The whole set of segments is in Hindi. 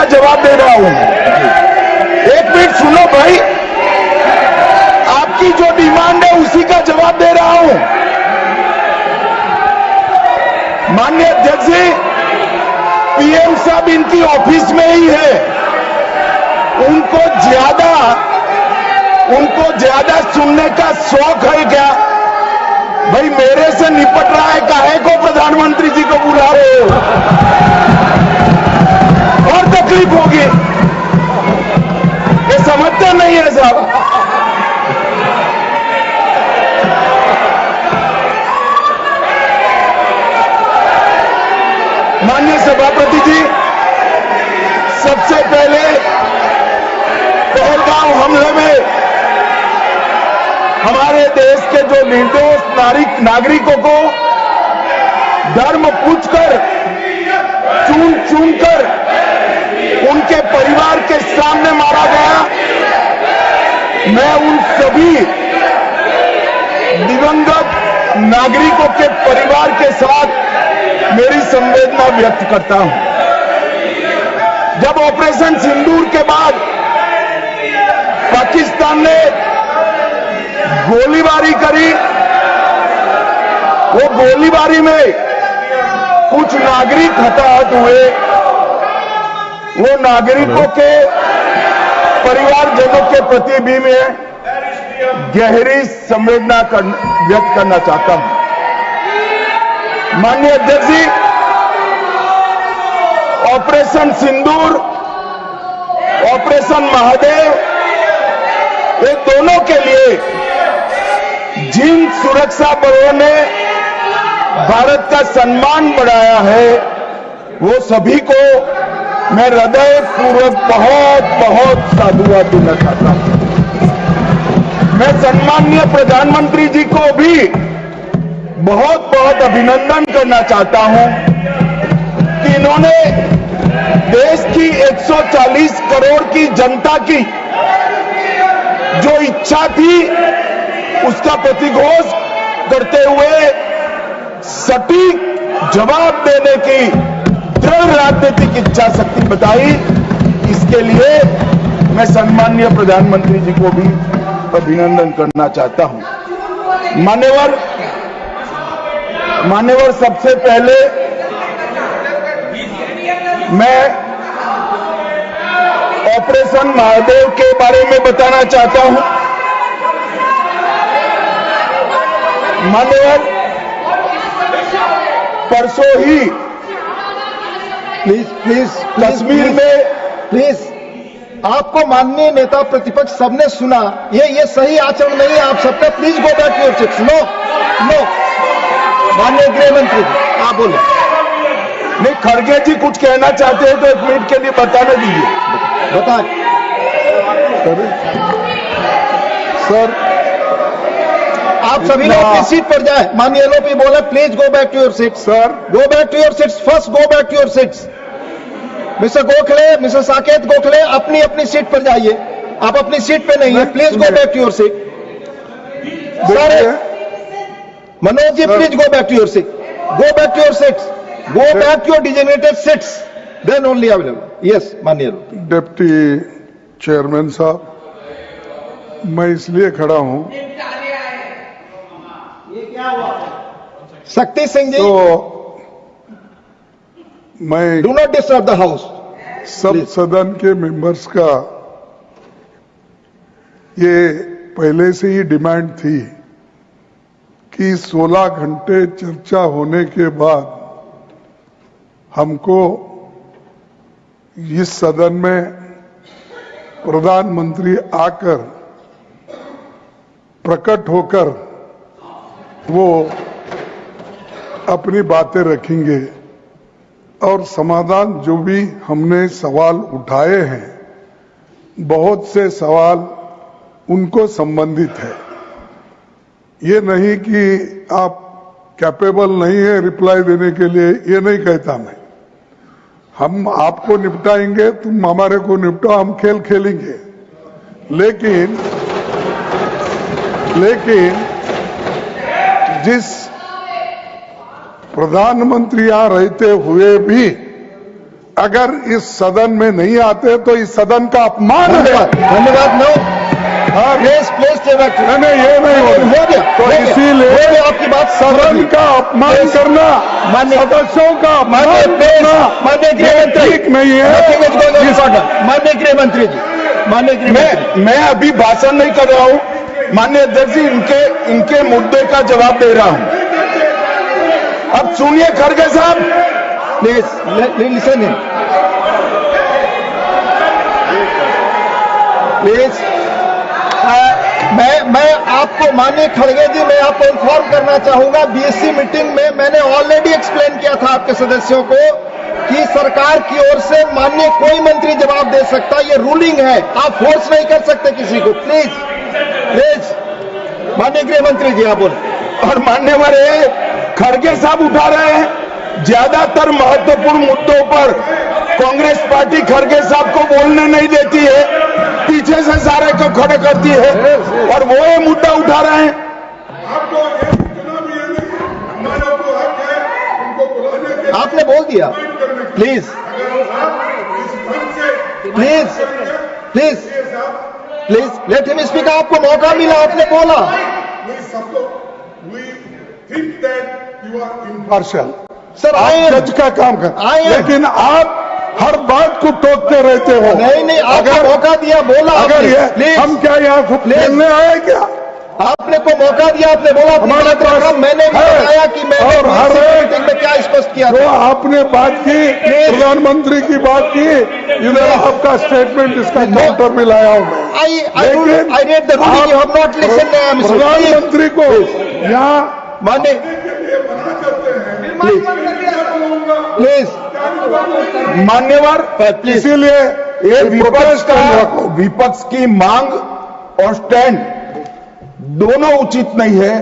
जवाब दे रहा हूं। एक मिनट सुनो भाई, आपकी जो डिमांड है उसी का जवाब दे रहा हूं। माननीय अध्यक्ष जी, पीएम साहब इनकी ऑफिस में ही है। उनको ज्यादा सुनने का शौक है क्या? भाई मेरे से निपट रहा है, काहे को प्रधानमंत्री जी को बुला रहे हो? और तकलीफ होगी, ये समझते नहीं है साहब। माननीय सभापति जी, सबसे पहले पहलगांव हमले में हमारे देश के जो निर्दोष नागरिकों को धर्म पूछकर, चुन कर उनके परिवार के सामने मारा गया। मैं उन सभी दिवंगत नागरिकों के परिवार के साथ मेरी संवेदना व्यक्त करता हूं। जब ऑपरेशन सिंदूर के बाद पाकिस्तान ने गोलीबारी करी, वो गोलीबारी में कुछ नागरिक हताहत हुए। वो नागरिकों के परिवारजनों के प्रति भी मैं गहरी संवेदना व्यक्त करना चाहता हूं। माननीय अध्यक्ष जी, ऑपरेशन सिंदूर, ऑपरेशन महादेव, ये दोनों के लिए जिन सुरक्षा बलों ने भारत का सम्मान बढ़ाया है, वो सभी को मैं हृदय पूर्वक बहुत बहुत साधुवाद देना चाहता हूं। मैं सम्माननीय प्रधानमंत्री जी को भी बहुत बहुत अभिनंदन करना चाहता हूं कि इन्होंने देश की 140 करोड़ की जनता की जो इच्छा थी, उसका प्रतिघोष करते हुए सटीक जवाब देने की दृढ़ राजनीतिक इच्छा शक्ति बताई। इसके लिए मैं सम्माननीय प्रधानमंत्री जी को भी अभिनंदन करना चाहता हूं। मान्यवर, सबसे पहले मैं ऑपरेशन महादेव के बारे में बताना चाहता हूं। मान्यवर, परसों ही प्लीज कश्मीर में प्लीज आपको माननीय नेता प्रतिपक्ष सबने सुना, ये सही आचरण नहीं है आप सबका। Please go back your seats. No माननीय गृह मंत्री आप बोले। नहीं, खड़गे जी कुछ कहना चाहते हैं तो एक मिनट के लिए बताने दीजिए। बताएं सर। आप सभी लोग अपनी सीट पर जाए। माननीय एलओपी बोले please go back to your seats. Sir, go back to your seats. First go back to your seats. Mister Gokhale, mister Saket Gokhale, अपनी अपनी सीट पर जाइए। आप अपनी सीट पे नहीं है। Please go back to your seat. Sir Manoj ji, please go back to your seat. Go back to your seats. Go back to your designated seats, then only available. Yes माननीय डिप्टी चेयरमैन साहब, मैं इसलिए खड़ा हूं शक्ति सिंह जी, तो मैं do not disturb the house. सब सदन के मेंबर्स का ये पहले से ही डिमांड थी कि 16 घंटे चर्चा होने के बाद हमको इस सदन में प्रधानमंत्री आकर प्रकट होकर वो अपनी बातें रखेंगे और समाधान जो भी हमने सवाल उठाए हैं, बहुत से सवाल उनको संबंधित है। ये नहीं कि आप कैपेबल नहीं है रिप्लाई देने के लिए, ये नहीं कहता मैं। हम आपको निपटाएंगे, तुम हमारे को निपटाओ, हम खेल खेलेंगे। लेकिन जिस प्रधानमंत्री यहां रहते हुए भी अगर इस सदन में नहीं आते तो इस सदन का अपमान है। धन्यवाद। नो प्लीज प्लीज नहीं, ये नहीं हो गया। तो इसीलिए आपकी बात सदन का अपमान करना, सदस्यों का अपमान करना ये ठीक नहीं है। माननीय गृह मंत्री जी, माननीय गृह मंत्री, मैं अभी भाषण नहीं कर रहा हूं, माननीय अध्यक्ष जी, इनके मुद्दे का जवाब दे रहा हूं। अब सुनिए खड़गे साहब, प्लीज लिसन इन प्लीज। मैं आपको, माननीय खड़गे जी, मैं आपको इन्फॉर्म करना चाहूंगा, बीएससी मीटिंग में मैंने ऑलरेडी एक्सप्लेन किया था आपके सदस्यों को कि सरकार की ओर से माननीय कोई मंत्री जवाब दे सकता, ये रूलिंग है, आप फोर्स नहीं कर सकते किसी को। प्लीज प्लीज, माननीय गृह मंत्री जी आप बोले। और मान्यवर खड़गे साहब उठा रहे हैं, ज्यादातर महत्वपूर्ण मुद्दों पर कांग्रेस पार्टी खड़गे साहब को बोलने नहीं देती है, पीछे से सारे को खड़े करती है, और वो ये मुद्दा उठा रहे हैं। आपने बोल दिया। Please please please please let him speak. आपको मौका मिला, आपने बोला। पार्शल सर आप जज का काम कर, लेकिन आप हर बात को टोकते रहते हो। नहीं, आपको मौका दिया, बोला। अगर ये हम क्या यहाँ खेलने आए क्या? आपने को मौका दिया, आपने बोला हमारे पास मैंने भी बताया कि मैंने और हर मीटिंग में क्या स्पष्ट किया जो था। आपने बात की, प्रधानमंत्री की बात की, इधर आपका स्टेटमेंट, इसका काउंटर भी लाया हूं मैं। I read the ruling, you have not listened, Mr. प्रधानमंत्री को यहाँ माने प्लीज मान्यवर, इसीलिए ये विपक्ष की मांग और स्टैंड दोनों उचित नहीं है,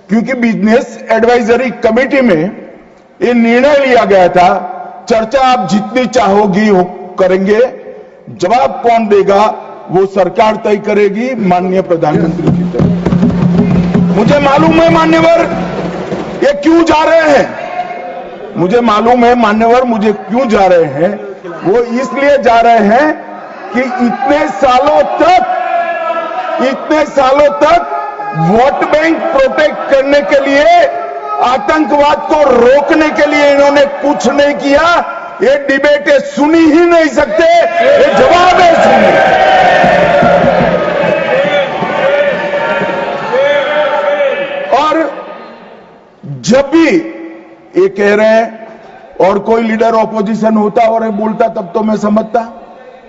क्योंकि बिजनेस एडवाइजरी कमेटी में ये निर्णय लिया गया था, चर्चा आप जितनी चाहोगी करेंगे, जवाब कौन देगा वो सरकार तय करेगी, माननीय प्रधानमंत्री की तरफ। मुझे मालूम है मान्यवर ये क्यों जा रहे हैं, मुझे मालूम है मान्यवर मुझे क्यों जा रहे हैं। वो इसलिए जा रहे हैं कि इतने सालों तक वोट बैंक प्रोटेक्ट करने के लिए, आतंकवाद को रोकने के लिए इन्होंने कुछ नहीं किया। ये डिबेटें सुनी ही नहीं सकते, ये जवाब है सुनिए। और जब भी ये कह रहे हैं और कोई लीडर ऑपोजिशन होता और ये बोलता तब तो मैं समझता,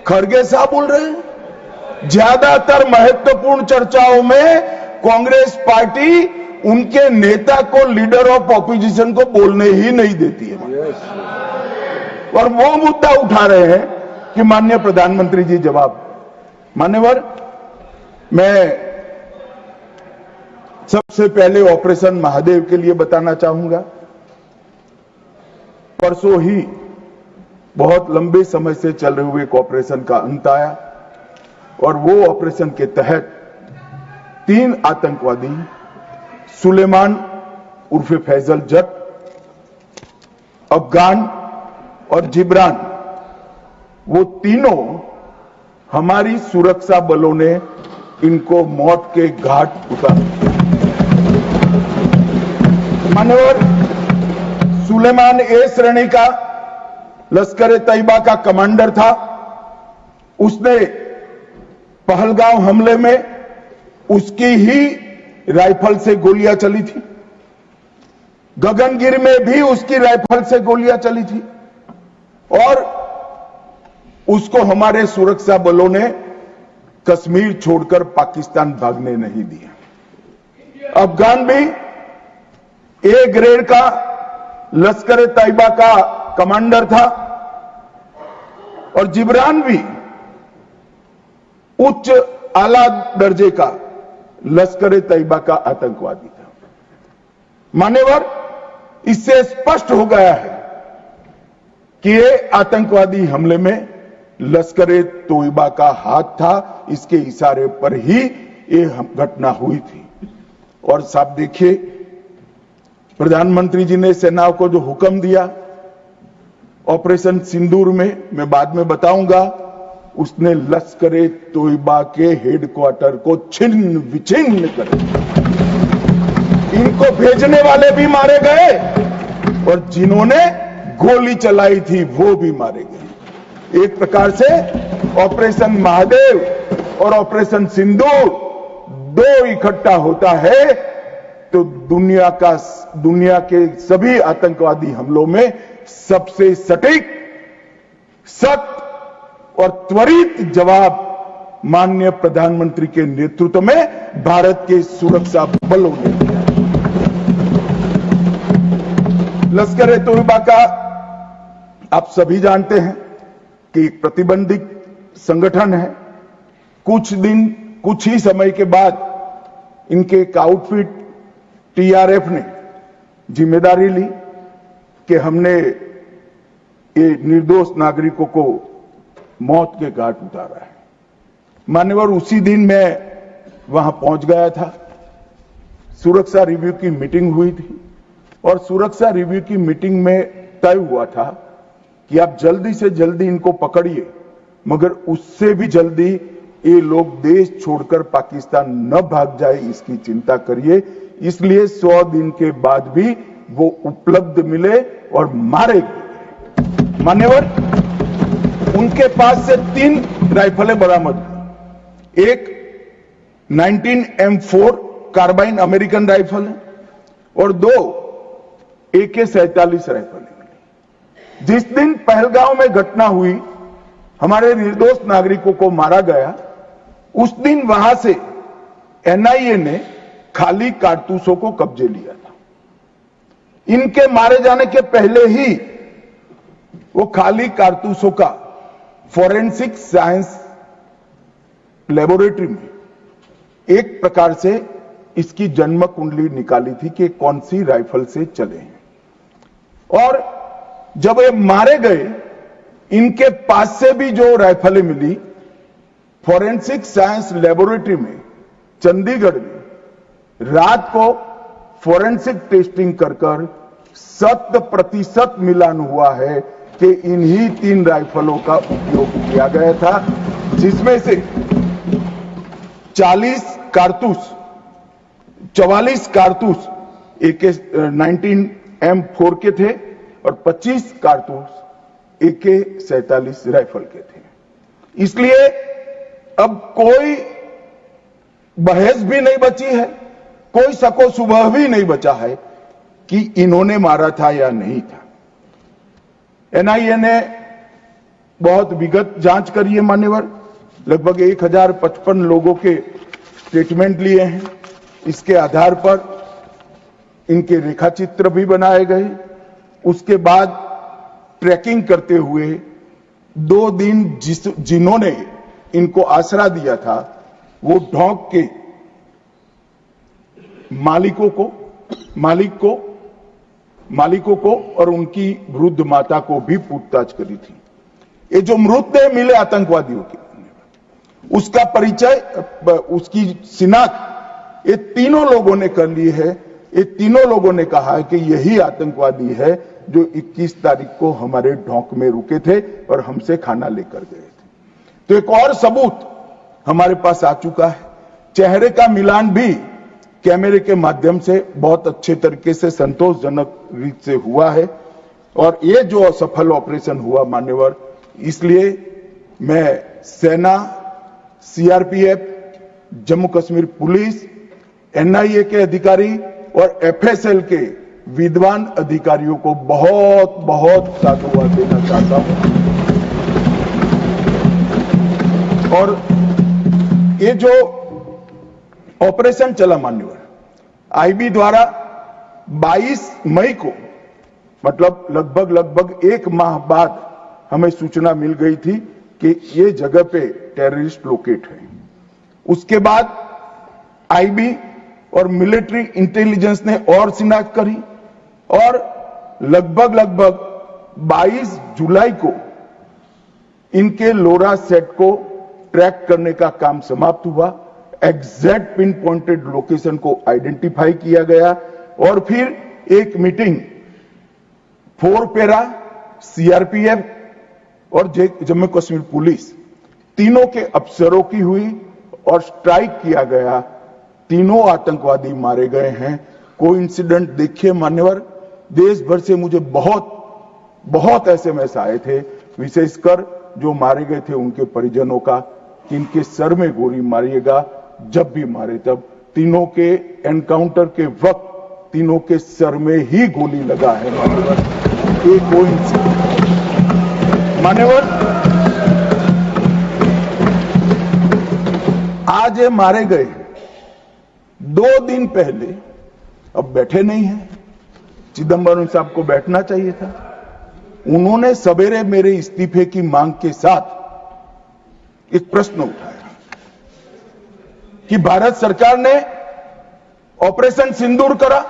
खड़गे साहब बोल रहे हैं। ज्यादातर महत्वपूर्ण चर्चाओं में कांग्रेस पार्टी उनके नेता को, लीडर ऑफ ऑपोजिशन को बोलने ही नहीं देती है, और वो मुद्दा उठा रहे हैं कि माननीय प्रधानमंत्री जी जवाब। मान्यवर, मैं सबसे पहले ऑपरेशन महादेव के लिए बताना चाहूंगा। परसों ही बहुत लंबे समय से चल रहे हुए एक ऑपरेशन का अंत आया, और वो ऑपरेशन के तहत 3 आतंकवादी, सुलेमान उर्फे फैजल जट, अफगान और जिब्रान, वो तीनों हमारी सुरक्षा बलों ने इनको मौत के घाट उतारा। मान्यवर, सुलेमान ए श्रेणी का लश्कर तैयबा का कमांडर था। उसने पहलगांव हमले में उसकी ही राइफल से गोलियां चली थी, गगनगिर में भी उसकी राइफल से गोलियां चली थी, और उसको हमारे सुरक्षा बलों ने कश्मीर छोड़कर पाकिस्तान भागने नहीं दिया। अफगान भी ए ग्रेड का लश्कर तैयबा का कमांडर था, और जिब्रान भी उच्च आला दर्जे का लश्कर तैयबा का आतंकवादी था। मान्यवर, इससे स्पष्ट हो गया है कि ये आतंकवादी हमले में लश्कर तैयबा का हाथ था, इसके इशारे पर ही ये घटना हुई थी। और साहब देखिए, प्रधानमंत्री जी ने सेना को जो हुक्म दिया, ऑपरेशन सिंदूर में, मैं बाद में बताऊंगा, उसने लश्कर तोयबा के हेडक्वार्टर को छिन्न विछिन्न कर दिया। इनको भेजने वाले भी मारे गए और जिन्होंने गोली चलाई थी वो भी मारे गए। एक प्रकार से ऑपरेशन महादेव और ऑपरेशन सिंदूर दो इकट्ठा होता है तो दुनिया के सभी आतंकवादी हमलों में सबसे सटीक, सख्त और त्वरित जवाब माननीय प्रधानमंत्री के नेतृत्व में भारत के सुरक्षा बलों ने दिया। लश्कर तोयबा का आप सभी जानते हैं कि एक प्रतिबंधित संगठन है। कुछ ही समय के बाद इनके एक आउटफिट टीआरएफ ने जिम्मेदारी ली कि हमने ये निर्दोष नागरिकों को मौत के घाट उतारा है। मान्यवर, उसी दिन मैं वहां पहुंच गया था। सुरक्षा रिव्यू की मीटिंग हुई थी और सुरक्षा रिव्यू की मीटिंग में तय हुआ था कि आप जल्दी से जल्दी इनको पकड़िए, मगर उससे भी जल्दी ये लोग देश छोड़कर पाकिस्तान न भाग जाए इसकी चिंता करिए। इसलिए 100 दिन के बाद भी वो उपलब्ध मिले और मारे गए। मान्यवर, उनके पास से 3 राइफलें बरामद हुई। एक 19M4 कार्बाइन अमेरिकन राइफल है और 2 AK-47 राइफल है। जिस दिन पहलगांव में घटना हुई, हमारे निर्दोष नागरिकों को मारा गया, उस दिन वहां से एनआईए ने खाली कारतूसों को कब्जे लिया था। इनके मारे जाने के पहले ही वो खाली कारतूसों का फॉरेंसिक साइंस लेबोरेटरी में एक प्रकार से इसकी जन्म कुंडली निकाली थी कि कौन सी राइफल से चले हैं। और जब ये मारे गए, इनके पास से भी जो राइफलें मिली, फॉरेंसिक साइंस लेबोरेटरी में चंडीगढ़ में रात को फॉरेंसिक टेस्टिंग कर 100% मिलान हुआ है कि इन्हीं 3 राइफलों का उपयोग किया गया था, जिसमें से 44 कारतूस AK-19M4 के थे और 25 कारतूस AK-47 राइफल के थे। इसलिए अब कोई बहस भी नहीं बची है, कोई शको शुबह भी नहीं बचा है कि इन्होंने मारा था या नहीं था। एनआईए ने बहुत विगत जांच करी है मान्यवर, लगभग 1055 लोगों के स्टेटमेंट लिए हैं। इसके आधार पर इनके रेखाचित्र भी बनाए गए। उसके बाद ट्रैकिंग करते हुए 2 दिन जिन्होंने इनको आसरा दिया था, वो ढोंक के मालिकों को और उनकी वृद्ध माता को भी पूछताछ करी थी। ये जो मृतदेह मिले आतंकवादियों के, उसका परिचय, उसकी शिनाख्त ये तीनों लोगों ने कर ली है। ये तीनों लोगों ने कहा है कि यही आतंकवादी है जो 21 तारीख को हमारे ढोंक में रुके थे और हमसे खाना लेकर गए थे। तो एक और सबूत हमारे पास आ चुका है। चेहरे का मिलान भी कैमरे के माध्यम से बहुत अच्छे तरीके से संतोषजनक रीत से हुआ है। और ये जो असफल ऑपरेशन हुआ मान्यवर, इसलिए मैं सेना, CRPF, Jammu Kashmir police, NIA के अधिकारी और एफएसएल के विद्वान अधिकारियों को बहुत बहुत साधुवाद देना चाहता हूं। और ये जो ऑपरेशन चला मान्यवर, आईबी द्वारा 22 मई को, मतलब लगभग 1 माह बाद हमें सूचना मिल गई थी कि ये जगह पे टेररिस्ट लोकेट है। उसके बाद आईबी और मिलिट्री इंटेलिजेंस ने और शिनाख्त करी और लगभग 22 जुलाई को इनके लोरा सेट को ट्रैक करने का काम समाप्त हुआ। एग्जैक्ट पिन पॉइंटेड लोकेशन को आइडेंटिफाई किया गया और फिर एक मीटिंग 4 पैरा सीआरपीएफ और जम्मू कश्मीर पुलिस तीनों के अफसरों की हुई और स्ट्राइक किया गया। तीनों आतंकवादी मारे गए हैं। कोइंसिडेंट देखिए मान्यवर, देश भर से मुझे बहुत एसएमएस आए थे, विशेषकर जो मारे गए थे उनके परिजनों का, कि इनके सर में गोली मारिएगा, जब भी मारे तब। तीनों के एनकाउंटर के वक्त तीनों के सर में ही गोली लगा है मान्यवर। ये कोइंसिडेंट मान्यवर, आज ये मारे गए 2 दिन पहले, अब बैठे नहीं हैं। चिदंबरम साहब को बैठना चाहिए था। उन्होंने सवेरे मेरे इस्तीफे की मांग के साथ एक प्रश्न उठाया कि भारत सरकार ने ऑपरेशन सिंदूर करा।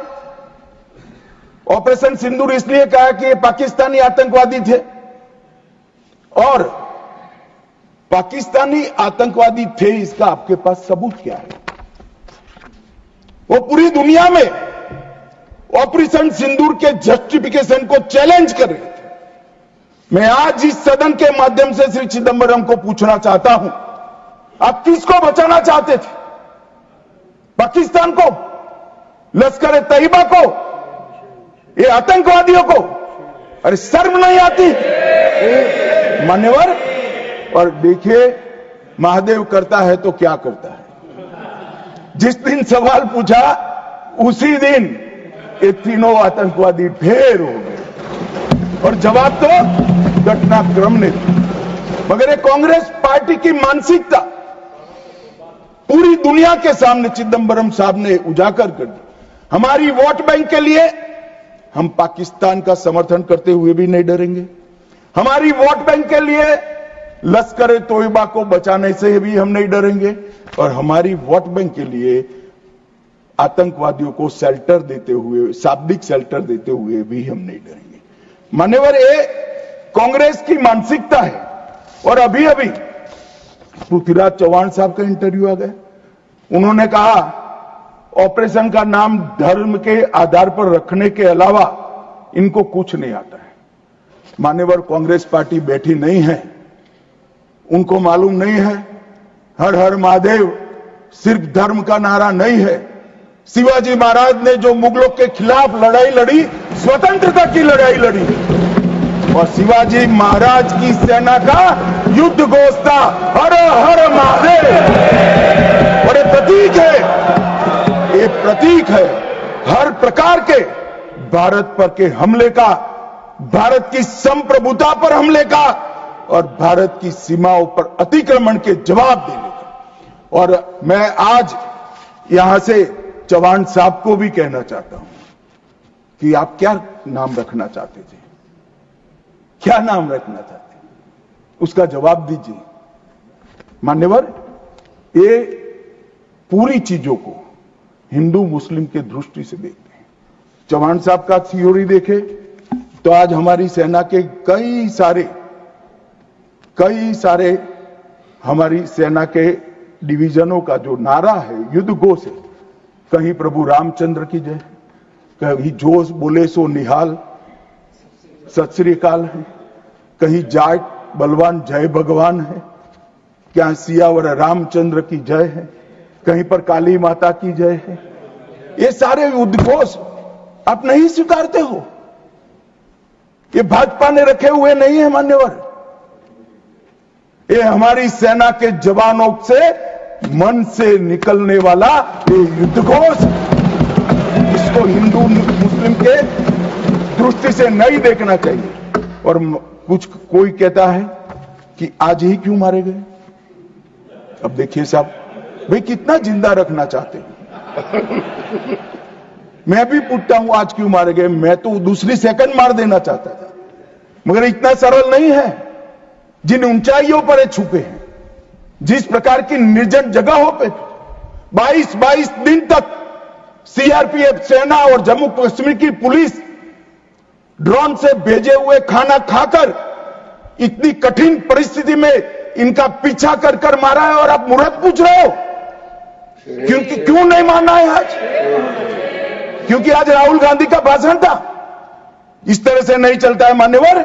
ऑपरेशन सिंदूर इसलिए कहा कि ये पाकिस्तानी आतंकवादी थे, और पाकिस्तानी आतंकवादी थे इसका आपके पास सबूत क्या है? वो पूरी दुनिया में ऑपरेशन सिंदूर के जस्टिफिकेशन को चैलेंज कर रहे थे। मैं आज इस सदन के माध्यम से श्री चिदंबरम को पूछना चाहता हूं, आप किसको बचाना चाहते थे? पाकिस्तान को, लश्कर ए तैयबा को, ये आतंकवादियों को? अरे शर्म नहीं आती मान्यवर? और देखिए महादेव करता है तो क्या करता है। जिस दिन सवाल पूछा उसी दिन ये तीनों आतंकवादी ढेर हो गए, और जवाब तो घटनाक्रम ने दिया। मगर ये कांग्रेस पार्टी की मानसिकता पूरी दुनिया के सामने चिदंबरम साहब ने उजागर कर दी। हमारी वोट बैंक के लिए हम पाकिस्तान का समर्थन करते हुए भी नहीं डरेंगे। हमारी वोट बैंक के लिए लश्कर ए तोयबा को बचाने से भी हम नहीं डरेंगे, और हमारी वोट बैंक के लिए आतंकवादियों को शेल्टर देते हुए, शाब्दिक शेल्टर देते हुए भी हम नहीं डरेंगे। मान्यवर, ये कांग्रेस की मानसिकता है। और अभी अभी पृथ्वीराज चौहान साहब का इंटरव्यू आ गया। उन्होंने कहा ऑपरेशन का नाम धर्म के आधार पर रखने के अलावा इनको कुछ नहीं आता है। मान्यवर, कांग्रेस पार्टी बैठी नहीं है, उनको मालूम नहीं है हर हर महादेव सिर्फ धर्म का नारा नहीं है। शिवाजी महाराज ने जो मुगलों के खिलाफ लड़ाई लड़ी, स्वतंत्रता की लड़ाई लड़ी, और शिवाजी महाराज की सेना का युद्ध घोष था हर हर महादेव। और ये प्रतीक है, ये प्रतीक है हर प्रकार के भारत पर के हमले का, भारत की संप्रभुता पर हमले का, और भारत की सीमाओं पर अतिक्रमण के जवाब देने का। और मैं आज यहां से चौहान साहब को भी कहना चाहता हूं कि आप क्या नाम रखना चाहते थे, क्या नाम रखना चाहते, उसका जवाब दीजिए। मान्यवर, ये पूरी चीजों को हिंदू मुस्लिम के दृष्टि से देखते हैं। चौहान साहब का थ्योरी देखे तो आज हमारी सेना के कई सारे हमारी सेना के डिवीजनों का जो नारा है, युद्ध घोष है, कहीं प्रभु रामचंद्र की जय, कहीं जोश बोले सो निहाल सत श्री अकाल है, कहीं जाट बलवान जय भगवान है, क्या सियावर रामचंद्र की जय है, कहीं पर काली माता की जय है। ये सारे उद्घोष आप नहीं स्वीकारते हो, ये भाजपा ने रखे हुए नहीं है मान्यवर। ये हमारी सेना के जवानों से मन से निकलने वाला ये युद्धघोष, इसको हिंदू मुस्लिम के दृष्टि से नहीं देखना चाहिए। और कोई कहता है कि आज ही क्यों मारे गए। अब देखिए साहब, भाई कितना जिंदा रखना चाहते हैं। मैं भी पूछता हूं आज क्यों मारे गए, मैं तो दूसरी सेकंड मार देना चाहता था, मगर इतना सरल नहीं है। जिन ऊंचाइयों पर ये छुपे हैं, जिस प्रकार की निर्जन जगहों पे 22 दिन तक सीआरपीएफ सेना और जम्मू कश्मीर की पुलिस ड्रोन से भेजे हुए खाना खाकर इतनी कठिन परिस्थिति में इनका पीछा कर मारा है, और आप मुहूर्त पूछ रहे हो क्योंकि क्यों नहीं मानना है आज? क्योंकि आज राहुल गांधी का भाषण था। इस तरह से नहीं चलता है मान्यवर।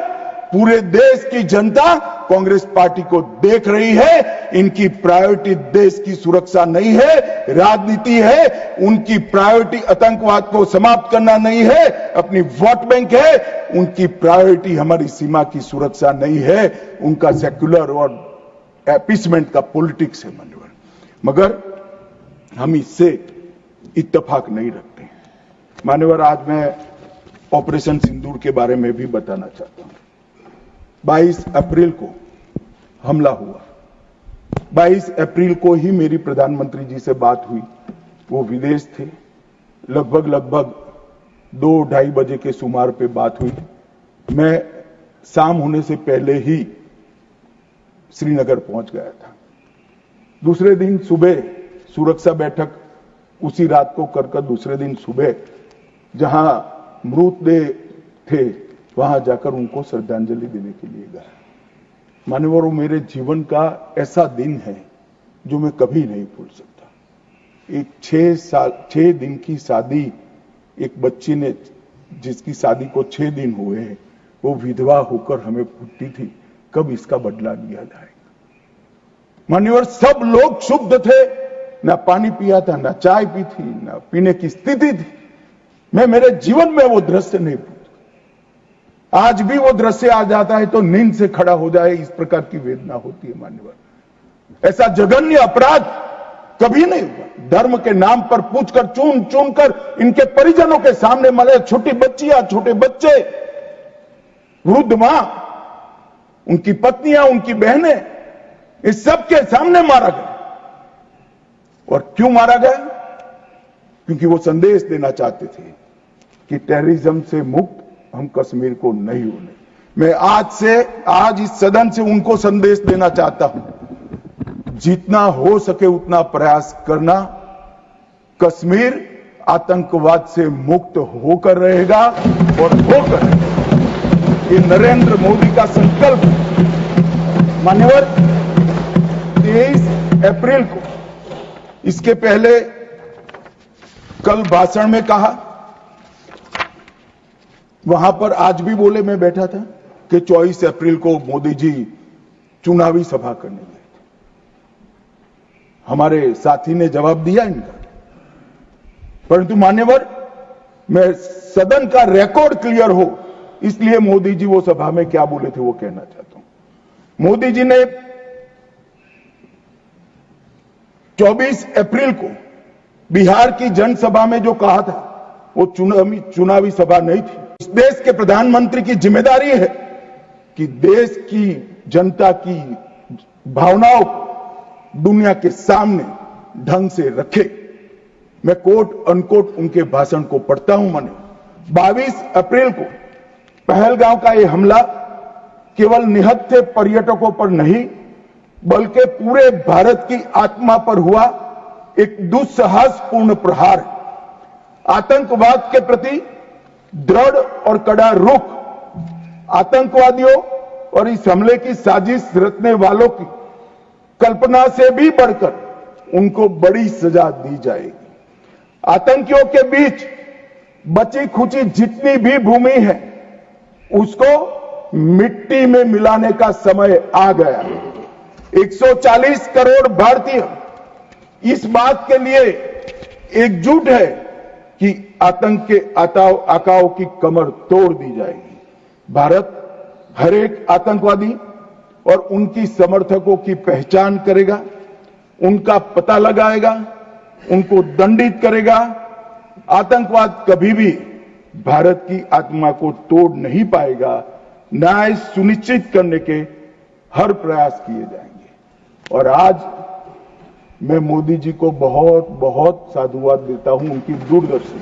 पूरे देश की जनता कांग्रेस पार्टी को देख रही है। इनकी प्रायोरिटी देश की सुरक्षा नहीं है, राजनीति है। उनकी प्रायोरिटी आतंकवाद को समाप्त करना नहीं है, अपनी वोट बैंक है। उनकी प्रायोरिटी हमारी सीमा की सुरक्षा नहीं है, उनका सेक्युलर और अपीसमेंट का पॉलिटिक्स है मान्यवर। मगर हम इससे इत्तेफाक नहीं रखते मान्यवर। आज मैं ऑपरेशन सिंदूर के बारे में भी बताना चाहता हूं। 22 अप्रैल को हमला हुआ। 22 अप्रैल को ही मेरी प्रधानमंत्री जी से बात हुई। वो विदेश थे। लगभग 2-2:30 बजे के सुमार पे बात हुई। मैं शाम होने से पहले ही श्रीनगर पहुंच गया था। दूसरे दिन सुबह सुरक्षा बैठक उसी रात को कर दूसरे दिन सुबह जहां मृतदेह थे वहां जाकर उनको श्रद्धांजलि देने के लिए गया। मान्यवर, वो मेरे जीवन का ऐसा दिन है जो मैं कभी नहीं भूल सकता। एक 6 दिन की शादी, एक बच्ची ने जिसकी शादी को 6 दिन हुए हैं, वो विधवा होकर हमें पूछती थी कब इसका बदला लिया जाएगा। मान्यवर, सब लोग क्षुब्ध थे। ना पानी पिया था, ना चाय पी थी, ना पीने की स्थिति थी। मैं मेरे जीवन में वो दृश्य नहीं भूलता। आज भी वो दृश्य आ जाता है तो नींद से खड़ा हो जाए, इस प्रकार की वेदना होती है मान्यवर। ऐसा जघन्य अपराध कभी नहीं हुआ। धर्म के नाम पर पूछकर चुन कर इनके परिजनों के सामने मरे, छोटी बच्चियां, छोटे बच्चे, वृद्ध मां, उनकी पत्नियां, उनकी बहनें, इस सब के सामने मारा गया। और क्यों मारा गया? क्योंकि वो संदेश देना चाहते थे कि टेररिज्म से मुक्त हम कश्मीर को नहीं होने। मैं आज इस सदन से उनको संदेश देना चाहता हूं, जितना हो सके उतना प्रयास करना। कश्मीर आतंकवाद से मुक्त होकर रहेगा और होकर रहेगा। ये नरेंद्र मोदी का संकल्प। मान्यवर, 23 अप्रैल को, इसके पहले कल भाषण में कहा, वहां पर आज भी बोले, मैं बैठा था कि 24 अप्रैल को मोदी जी चुनावी सभा करने गए थे। हमारे साथी ने जवाब दिया इनका। परंतु मान्यवर, मैं सदन का रिकॉर्ड क्लियर हो इसलिए मोदी जी वो सभा में क्या बोले थे वो कहना चाहता हूं। मोदी जी ने 24 अप्रैल को बिहार की जनसभा में जो कहा था वो चुनावी सभा नहीं थी। इस देश के प्रधानमंत्री की जिम्मेदारी है कि देश की जनता की भावनाओं को दुनिया के सामने ढंग से रखे। मैं कोट अनकोट उनके भाषण को पढ़ता हूं। मैंने 22 अप्रैल को पहलगांव का यह हमला केवल निहत्थे पर्यटकों पर नहीं बल्कि पूरे भारत की आत्मा पर हुआ एक दुस्साहसपूर्ण प्रहार। आतंकवाद के प्रति दृढ़ और कड़ा रुख, आतंकवादियों और इस हमले की साजिश रचने वालों की कल्पना से भी बढ़कर उनको बड़ी सजा दी जाएगी। आतंकियों के बीच बची खुची जितनी भी भूमि है उसको मिट्टी में मिलाने का समय आ गया। 140 करोड़ भारतीय इस बात के लिए एकजुट है कि आतंक के आकाओं की कमर तोड़ दी जाएगी। भारत हर एक आतंकवादी और उनकी समर्थकों की पहचान करेगा, उनका पता लगाएगा, उनको दंडित करेगा। आतंकवाद कभी भी भारत की आत्मा को तोड़ नहीं पाएगा। न्याय सुनिश्चित करने के हर प्रयास किए जाएंगे। और आज मैं मोदी जी को बहुत बहुत साधुवाद देता हूं उनकी दूरदर्शी।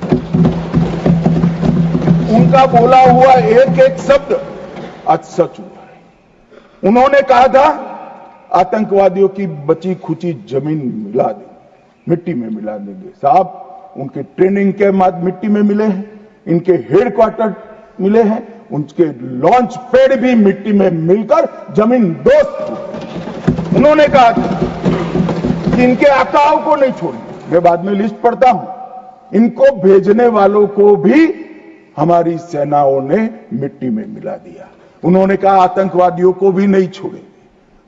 उनका बोला हुआ एक एक शब्द आज सच हुआ है। उन्होंने कहा था आतंकवादियों की बची खुची जमीन मिला देंगे, मिट्टी में मिला देंगे। साहब, उनके ट्रेनिंग के बाद मिट्टी में मिले हैं, इनके हेडक्वार्टर मिले हैं, उनके लॉन्च पैड भी मिट्टी में मिलकर जमीन दोस्त। उन्होंने कहा कि इनके आकाओं को नहीं छोड़ेंगे। मैं बाद में लिस्ट पढ़ता हूं। इनको भेजने वालों को भी हमारी सेनाओं ने मिट्टी में मिला दिया। उन्होंने कहा आतंकवादियों को भी नहीं छोड़ेंगे।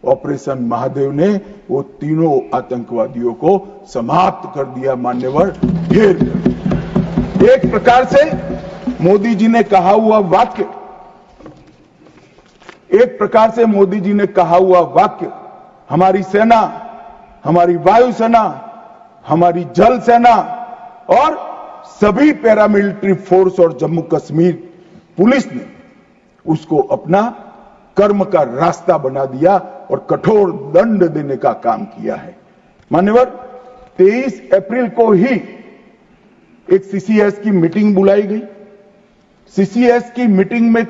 ऑपरेशन महादेव ने वो तीनों आतंकवादियों को समाप्त कर दिया। मान्यवर, फिर एक प्रकार से मोदी जी ने कहा हुआ वाक्य, हमारी सेना, हमारी वायुसेना, हमारी जल सेना और सभी पैरामिलिट्री फोर्स और जम्मू कश्मीर पुलिस ने उसको अपना कर्म का रास्ता बना दिया और कठोर दंड देने का काम किया है। मान्यवर, 23 अप्रैल को ही एक सीसीएस की मीटिंग बुलाई गई। सीसीएस की मीटिंग में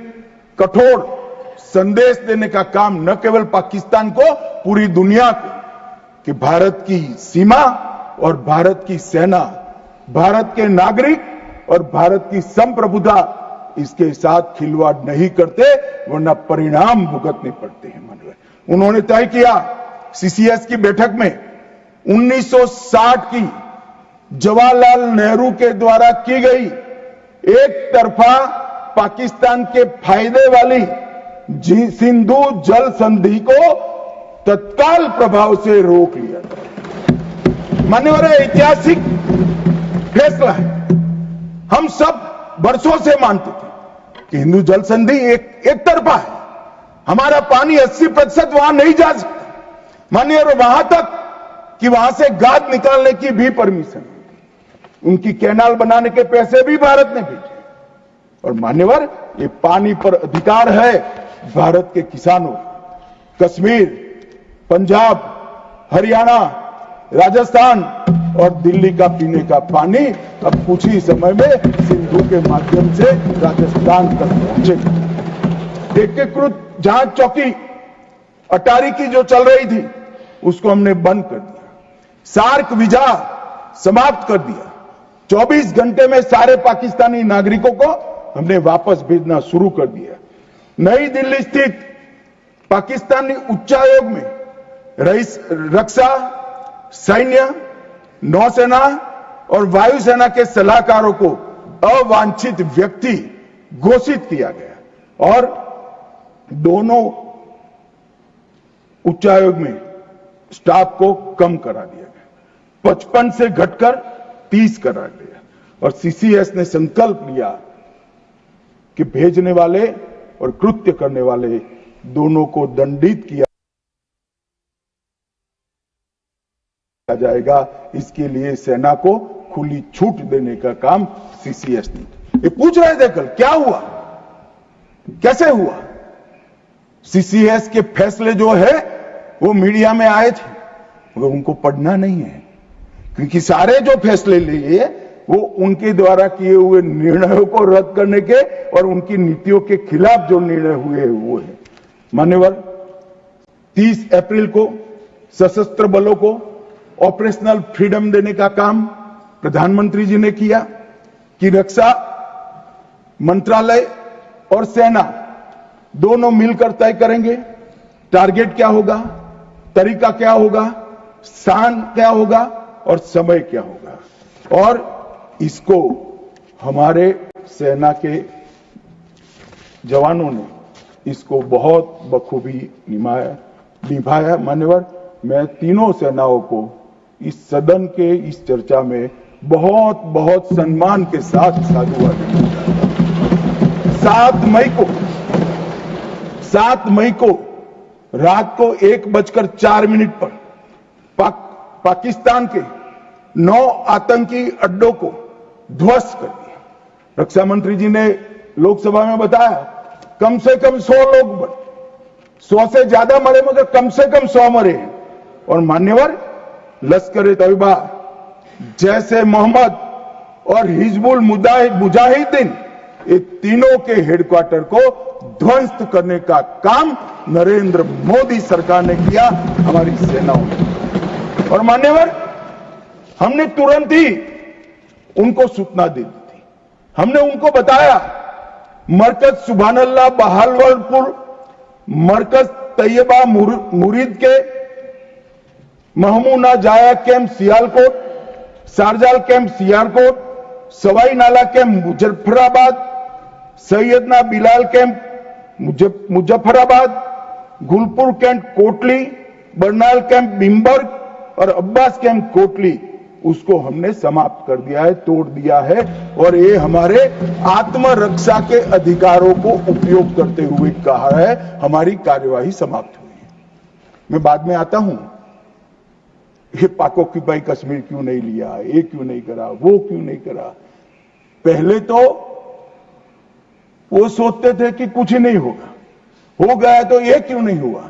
कठोर संदेश देने का काम न केवल पाकिस्तान को, पूरी दुनिया को, कि भारत की सीमा और भारत की सेना, भारत के नागरिक और भारत की संप्रभुता, इसके साथ खिलवाड़ नहीं करते, वरना परिणाम भुगतने पड़ते हैं। माननीय उन्होंने तय किया सीसीएस की बैठक में 1960 की जवाहरलाल नेहरू के द्वारा की गई एक तरफा पाकिस्तान के फायदे वाली सिंधु जल संधि को तत्काल प्रभाव से रोक लिया जाए। मान्यवर, ऐतिहासिक फैसला है। हम सब वर्षों से मानते थे कि हिंदू जल संधि एक तरफा है, हमारा पानी 80% वहां नहीं जा सकता। मानिए, और वहां तक कि वहां से गाद निकालने की भी परमिशन, उनकी कैनाल बनाने के पैसे भी भारत ने भेजे। और मान्यवर, ये पानी पर अधिकार है भारत के किसानों। कश्मीर, पंजाब, हरियाणा, राजस्थान और दिल्ली का पीने का पानी अब कुछ ही समय में सिंधु के माध्यम से राजस्थान तक पहुंचेगा। एकीकृत जांच चौकी अटारी की जो चल रही थी, उसको हमने बंद कर दिया। सार्क वीजा समाप्त कर दिया। 24 घंटे में सारे पाकिस्तानी नागरिकों को हमने वापस भेजना शुरू कर दिया। नई दिल्ली स्थित पाकिस्तानी उच्चायोग में रक्षा, सैन्य, नौसेना और वायुसेना के सलाहकारों को अवांछित व्यक्ति घोषित किया गया और दोनों उच्चायोग में स्टाफ को कम करा दिया गया। 55 से घटकर 30 करा दिया। और सीसीएस ने संकल्प लिया कि भेजने वाले और कृत्य करने वाले दोनों को दंडित किया जाएगा। इसके लिए सेना को खुली छूट देने का काम सीसीएस ने। ये पूछ रहे थे कल, क्या हुआ, कैसे हुआ? सीसीएस के फैसले जो है वो मीडिया में आए थे, मगर उनको पढ़ना नहीं है, क्योंकि सारे जो फैसले लिए वो उनके द्वारा किए हुए निर्णयों को रद्द करने के और उनकी नीतियों के खिलाफ जो निर्णय हुए वो है। मान्यवर, 30 अप्रैल को सशस्त्र बलों को ऑपरेशनल फ्रीडम देने का काम प्रधानमंत्री जी ने किया कि रक्षा मंत्रालय और सेना दोनों मिलकर तय करेंगे टारगेट क्या होगा, तरीका क्या होगा, स्थान क्या होगा और समय क्या होगा। और इसको हमारे सेना के जवानों ने इसको बहुत बखूबी निभाया। मान्यवर, मैं तीनों सेनाओं को इस सदन के इस चर्चा में बहुत बहुत सम्मान के साथ साधुवाद देना चाहता हूं। 7 मई को रात को 1:04 पर पाकिस्तान के 9 आतंकी अड्डों को ध्वस्त कर दिया। रक्षा मंत्री जी ने लोकसभा में बताया कम से कम 100 लोग मरे, 100 से ज्यादा मरे, मगर कम से कम 100 मरे। और मान्यवर, लश्कर तैयबा, जैसे मोहम्मद और हिजबुल मुजाहिदीन, ये तीनों के हेडक्वार्टर को ध्वस्त करने का काम नरेंद्र मोदी सरकार ने किया, हमारी सेनाओं ने। और मान्यवर, हमने तुरंत ही उनको सूचना दे दी थी। हमने उनको बताया मरकज सुभानअल्लाह बहावलपुर, मरकज तैयबा मुरीद के Mehmoona Joya camp Sialkot, Sarjal camp Sialkot, Sawai Nala camp Muzaffarabad, Syedna Bilal camp Muzaffarabad, Gulpur camp Kotli, Barnala camp Bhimber और अब्बास कैंप कोटली, उसको हमने समाप्त कर दिया है, तोड़ दिया है। और ये हमारे आत्मरक्षा के अधिकारों को उपयोग करते हुए कहा है, हमारी कार्यवाही समाप्त हुई है। मैं बाद में आता हूं, ये पाक ऑक्यूपाई कश्मीर क्यों नहीं लिया, ये क्यों नहीं करा, वो क्यों नहीं करा। पहले तो वो सोचते थे कि कुछ ही नहीं होगा, हो गया तो ये क्यों नहीं हुआ।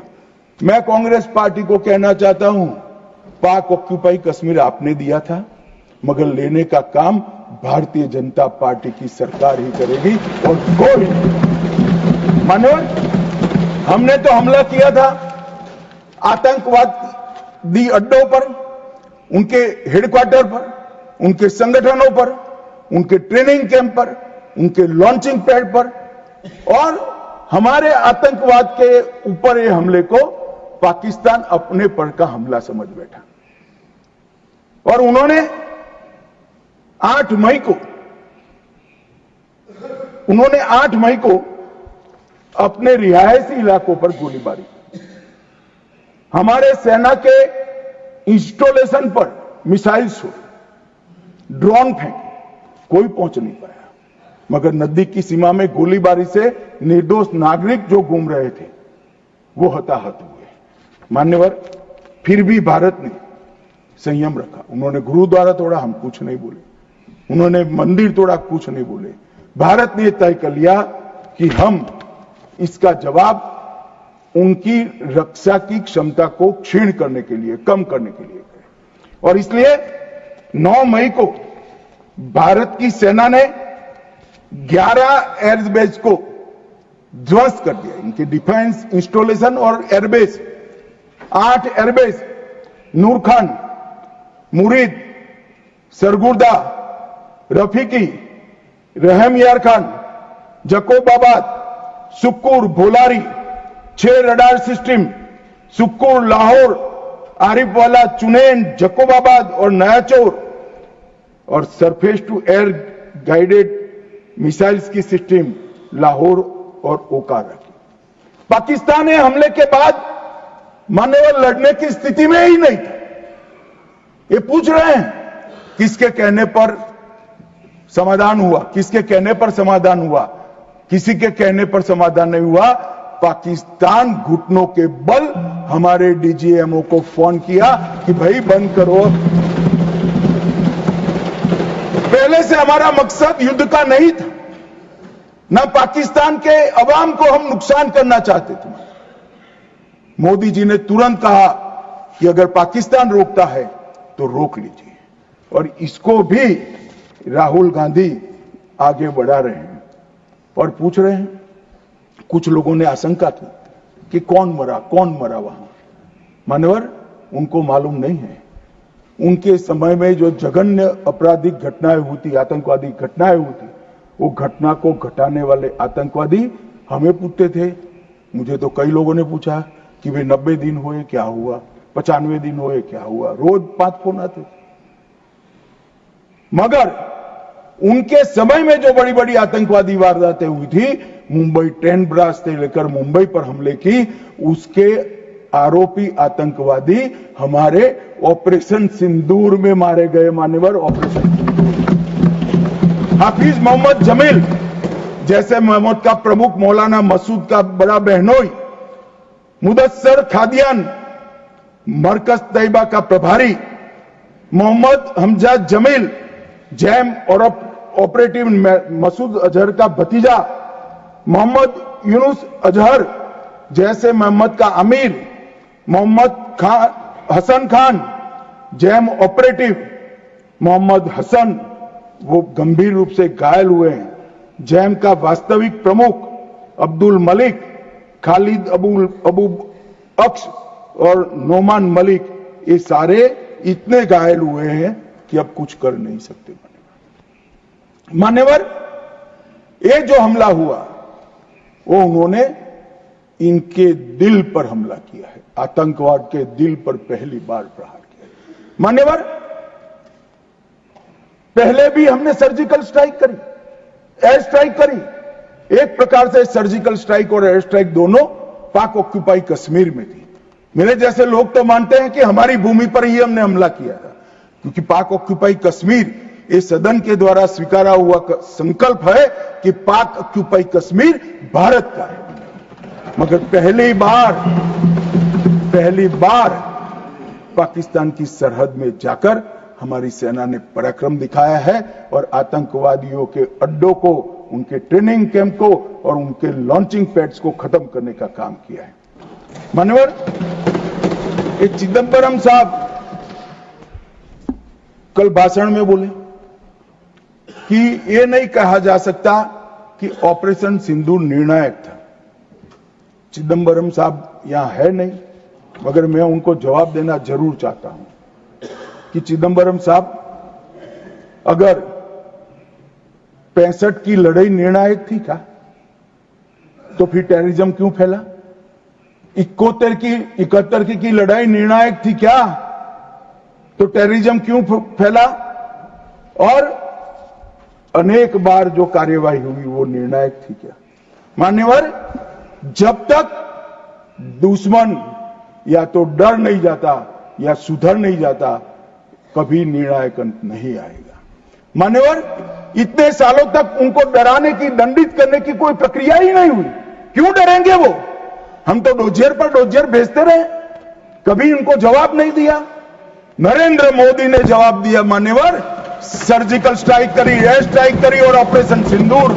मैं कांग्रेस पार्टी को कहना चाहता हूं, पाक ऑक्यूपाई कश्मीर आपने दिया था, मगर लेने का काम भारतीय जनता पार्टी की सरकार ही करेगी और कोई नहीं। मानव, हमने तो हमला किया था आतंकवादी अड्डों पर, उनके हेडक्वार्टर पर, उनके संगठनों पर, उनके ट्रेनिंग कैंप पर, उनके लॉन्चिंग पैड पर, और हमारे आतंकवाद के ऊपर ये हमले को पाकिस्तान अपने पर का हमला समझ बैठा। और उन्होंने 8 मई को अपने रिहायशी इलाकों पर गोलीबारी, हमारे सेना के इंस्टॉलेशन पर मिसाइल शो, ड्रोन फेंक, कोई पहुंच नहीं पाया। मगर नदी की सीमा में गोलीबारी से निर्दोष नागरिक जो घूम रहे थे वो हताहत हुए। मान्यवर, फिर भी भारत ने संयम रखा। उन्होंने गुरुद्वारा तोड़ा, हम कुछ नहीं बोले। उन्होंने मंदिर तोड़ा, कुछ नहीं बोले। भारत ने तय कर लिया कि हम इसका जवाब उनकी रक्षा की क्षमता को क्षीण करने के लिए, कम करने के लिए करें। और इसलिए 9 मई को भारत की सेना ने 11 एयरबेस को ध्वस्त कर दिया, इनके डिफेंस इंस्टॉलेशन और airbase. 8 airbase Nur Khan, Murid, Sargodha, Rafiqui, Rahim Yar Khan, Jacobabad, Sukkur, Bholari, 6 radar system, Sukkur, Lahore, Arifwala, Chunian, Jacobabad और नयाचौर, और surface to air guided missiles की सिस्टम लाहौर और ओकारा की। पाकिस्तान ने हमले के बाद मानव लड़ने की स्थिति में ही नहीं था। ये पूछ रहे हैं किसके कहने पर समाधान हुआ, किसके कहने पर समाधान हुआ। किसी के कहने पर समाधान नहीं हुआ। पाकिस्तान घुटनों के बल हमारे डीजीएमओ को फोन किया कि भाई बंद करो। पहले से हमारा मकसद युद्ध का नहीं था, ना पाकिस्तान के अवाम को हम नुकसान करना चाहते थे। मोदी जी ने तुरंत कहा कि अगर पाकिस्तान रोकता है तो रोक लीजिए, और इसको भी राहुल गांधी आगे बढ़ा रहे हैं और पूछ रहे हैं। कुछ लोगों ने आशंका की कि कौन मरा वहां। मान्यवर, उनको मालूम नहीं है। उनके समय में जो जघन्य आपराधिक घटनाएं हुई थी, आतंकवादी घटनाएं हुई थी, वो घटना को घटाने वाले आतंकवादी हमें पूछते थे। मुझे तो कई लोगों ने पूछा कि वे 90 दिन हुए क्या हुआ, 95 दिन हुए क्या हुआ। रोज 5 फोन आते। मगर उनके समय में जो बड़ी बड़ी आतंकवादी वारदातें हुई थी, मुंबई ट्रेन ब्लास्ट से लेकर मुंबई पर हमले की, उसके आरोपी आतंकवादी हमारे ऑपरेशन सिंदूर में मारे गए। मान्यवर, ऑपरेशन सिंदूर। हाफिज मोहम्मद जमील जैसे मोहम्मद का प्रमुख, मौलाना मसूद का बड़ा बहनोई, मुदस्सर खादियान मरकज तैयबा का प्रभारी, मोहम्मद हमजा जमील जैम और ऑपरेटिव मसूद अजहर का भतीजा, मोहम्मद यूनुस अजहर जैसे मोहम्मद का अमीर, मोहम्मद हसन खान जैम ऑपरेटिव, मोहम्मद हसन वो गंभीर रूप से घायल हुए हैं। जैम का वास्तविक प्रमुख अब्दुल मलिक, खालिद अबू अक्स और नोमान मलिक, ये सारे इतने घायल हुए हैं कि अब कुछ कर नहीं सकते। मान्यवर, ये जो हमला हुआ वो उन्होंने इनके दिल पर हमला किया है, आतंकवाद के दिल पर पहली बार प्रहार किया है। मान्यवर, पहले भी हमने सर्जिकल स्ट्राइक करी, एयर स्ट्राइक करी, एक प्रकार से सर्जिकल स्ट्राइक और एयर स्ट्राइक दोनों पाक ऑक्यूपाई कश्मीर में थी। मेरे जैसे लोग तो मानते हैं कि हमारी भूमि पर ही हमने हमला किया था, क्योंकि पाक ऑक्यूपाई कश्मीर इस सदन के द्वारा स्वीकारा हुआ संकल्प है कि पाक ऑक्यूपाई कश्मीर भारत का है। मगर पहली बार पाकिस्तान की सरहद में जाकर हमारी सेना ने पराक्रम दिखाया है और आतंकवादियों के अड्डों को, उनके ट्रेनिंग कैंप को और उनके लॉन्चिंग पैड्स को खत्म करने का काम किया है। मान्यवर, ये चिदंबरम साहब कल भाषण में बोले कि ये नहीं कहा जा सकता कि ऑपरेशन सिंदूर निर्णायक था। चिदंबरम साहब यहां है नहीं, मगर मैं उनको जवाब देना जरूर चाहता हूं कि चिदंबरम साहब, अगर 65 की लड़ाई निर्णायक थी क्या, तो फिर टेररिज्म क्यों फैला? 71 की लड़ाई निर्णायक थी क्या, तो टेररिज्म क्यों फैला? और अनेक बार जो कार्यवाही हुई वो निर्णायक थी क्या? मान्यवर, जब तक दुश्मन या तो डर नहीं जाता या सुधर नहीं जाता, कभी निर्णायक अंत नहीं आएगा। मान्यवर, इतने सालों तक उनको डराने की, दंडित करने की कोई प्रक्रिया ही नहीं हुई। क्यों डरेंगे वो? हम तो डोजियर पर डोजियर भेजते रहे, कभी उनको जवाब नहीं दिया। नरेंद्र मोदी ने जवाब दिया। मान्यवर, सर्जिकल स्ट्राइक करी, एयर स्ट्राइक करी और ऑपरेशन सिंदूर,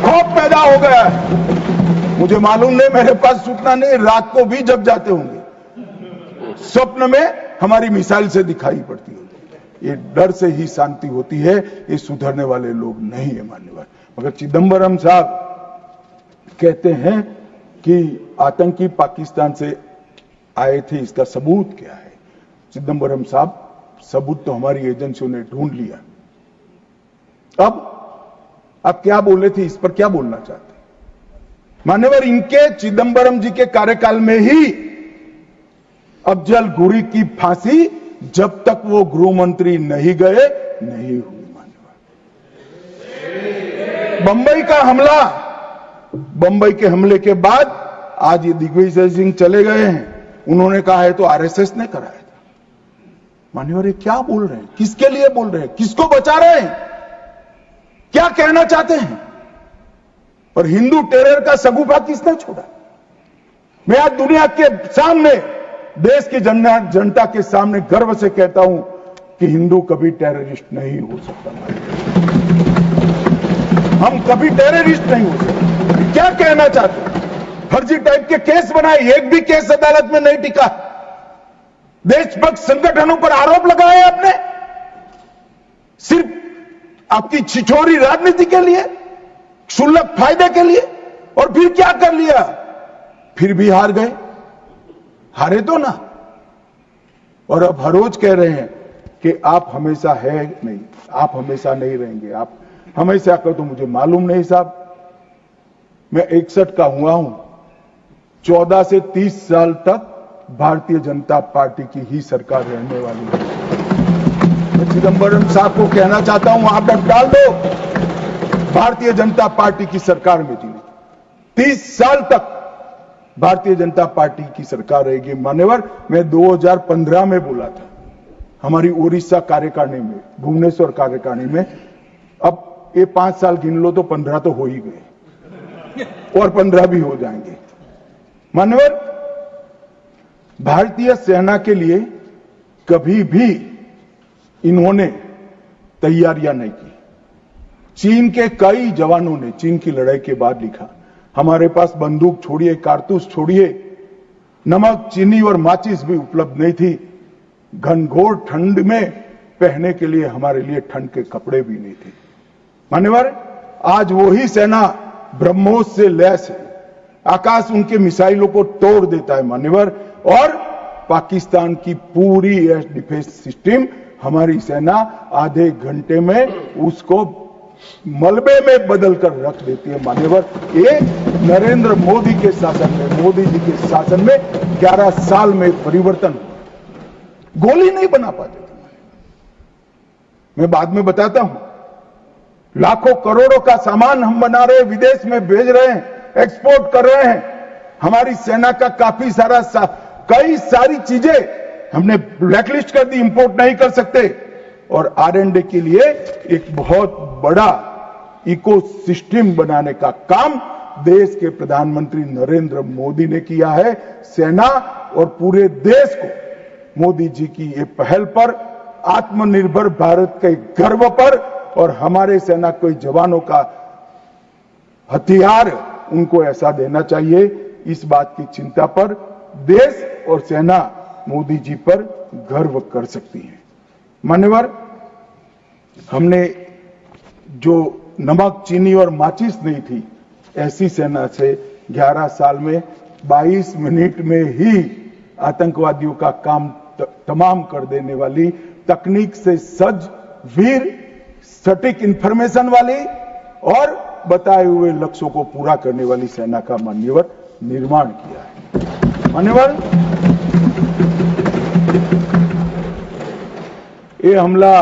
खौफ पैदा हो गया है। मुझे मालूम नहीं, मेरे पास सूचना नहीं, रात को भी जब जाते होंगे, स्वप्न में हमारी मिसाइल से दिखाई पड़ती होगी। ये डर से ही शांति होती है, ये सुधरने वाले लोग नहीं है मान्यवर। मगर चिदंबरम साहब कहते हैं कि आतंकी पाकिस्तान से आए थे, इसका सबूत क्या है? चिदंबरम साहब, सबूत तो हमारी एजेंसियों ने ढूंढ लिया। अब आप क्या बोले थे, इस पर क्या बोलना चाहते? मान्यवर, इनके चिदंबरम जी के कार्यकाल में ही अफजल गुरी की फांसी जब तक वो गृह मंत्री नहीं गए नहीं हुई। मान्यवर, बंबई का हमला, बंबई के हमले के बाद आज ये दिग्विजय सिंह चले गए हैं, उन्होंने कहा है तो आरएसएस ने कराया था। मान्यवर, ये क्या बोल रहे हैं? किसके लिए बोल रहे हैं? किसको बचा रहे हैं? क्या कहना चाहते हैं? और हिंदू टेरर का सगुफा किसने छोड़ा? मैं आज दुनिया के सामने, देश की जनता के सामने गर्व से कहता हूं कि हिंदू कभी टेररिस्ट नहीं हो सकता। हम कभी टेररिस्ट नहीं हो सकते। क्या कहना चाहते हैं? फर्जी टाइप के केस बनाए, एक भी केस अदालत में नहीं टिका। देशभक्त संगठनों पर आरोप लगाए आपने, सिर्फ आपकी छिछोरी राजनीति के लिए, क्षुल्लक फायदे के लिए। और फिर क्या कर लिया? फिर भी हार गए। हारे तो ना। और अब हर रोज कह रहे हैं कि आप हमेशा है नहीं, आप हमेशा नहीं रहेंगे, आप हमेशा कर, तो मुझे मालूम नहीं साहब। मैं 61 का हुआ हूं, 14 से 30 साल तक भारतीय जनता पार्टी की ही सरकार रहने वाली है। मैं चिदंबरम साहब को कहना चाहता हूं, आप डाल दो, भारतीय जनता पार्टी की सरकार में जीने 30 साल तक भारतीय जनता पार्टी की सरकार रहेगी। मान्यवर, मैं 2015 में बोला था, हमारी ओडिशा कार्यकारिणी में, भुवनेश्वर कार्यकारिणी में। अब ये 5 साल गिन लो तो 15 तो हो ही गए, और 15 भी हो जाएंगे। मान्यवर, भारतीय सेना के लिए कभी भी इन्होंने तैयारियां नहीं की। चीन के कई जवानों ने चीन की लड़ाई के बाद लिखा, हमारे पास बंदूक छोड़िए, कारतूस छोड़िए, नमक, चीनी और माचिस भी उपलब्ध नहीं थी। घनघोर ठंड में पहनने के लिए हमारे लिए ठंड के कपड़े भी नहीं थे। मान्यवर, आज वही सेना ब्रह्मोस से लैस है, आकाश उनके मिसाइलों को तोड़ देता है। मान्यवर, और पाकिस्तान की पूरी एयर डिफेंस सिस्टम हमारी सेना आधे घंटे में उसको मलबे में बदल कर रख देती है। मान्यवर, ये नरेंद्र मोदी के शासन में, मोदी जी के शासन में 11 साल में परिवर्तन, गोली नहीं बना पाते थे। मैं बाद में बताता हूं लाखों करोड़ों का सामान हम बना रहे हैं, विदेश में भेज रहे हैं, एक्सपोर्ट कर रहे हैं। हमारी सेना का काफी सारा कई सारी चीजें हमने ब्लैकलिस्ट कर दी, इंपोर्ट नहीं कर सकते। और R&D के लिए एक बहुत बड़ा इकोसिस्टम बनाने का काम देश के प्रधानमंत्री नरेंद्र मोदी ने किया है। सेना और पूरे देश को मोदी जी की ये पहल पर, आत्मनिर्भर भारत के गर्व पर और हमारे सेना के जवानों का हथियार उनको ऐसा देना चाहिए, इस बात की चिंता पर देश और सेना मोदी जी पर गर्व कर सकती है। मान्यवर, हमने जो नमक, चीनी और माचिस नहीं थी, ऐसी सेना से 11 साल में 22 मिनट में ही आतंकवादियों का काम तमाम कर देने वाली, तकनीक से सज्ज, वीर, सटीक इंफॉर्मेशन वाली और बताए हुए लक्ष्यों को पूरा करने वाली सेना का मान्यवर निर्माण किया है। मान्यवर, ये हमला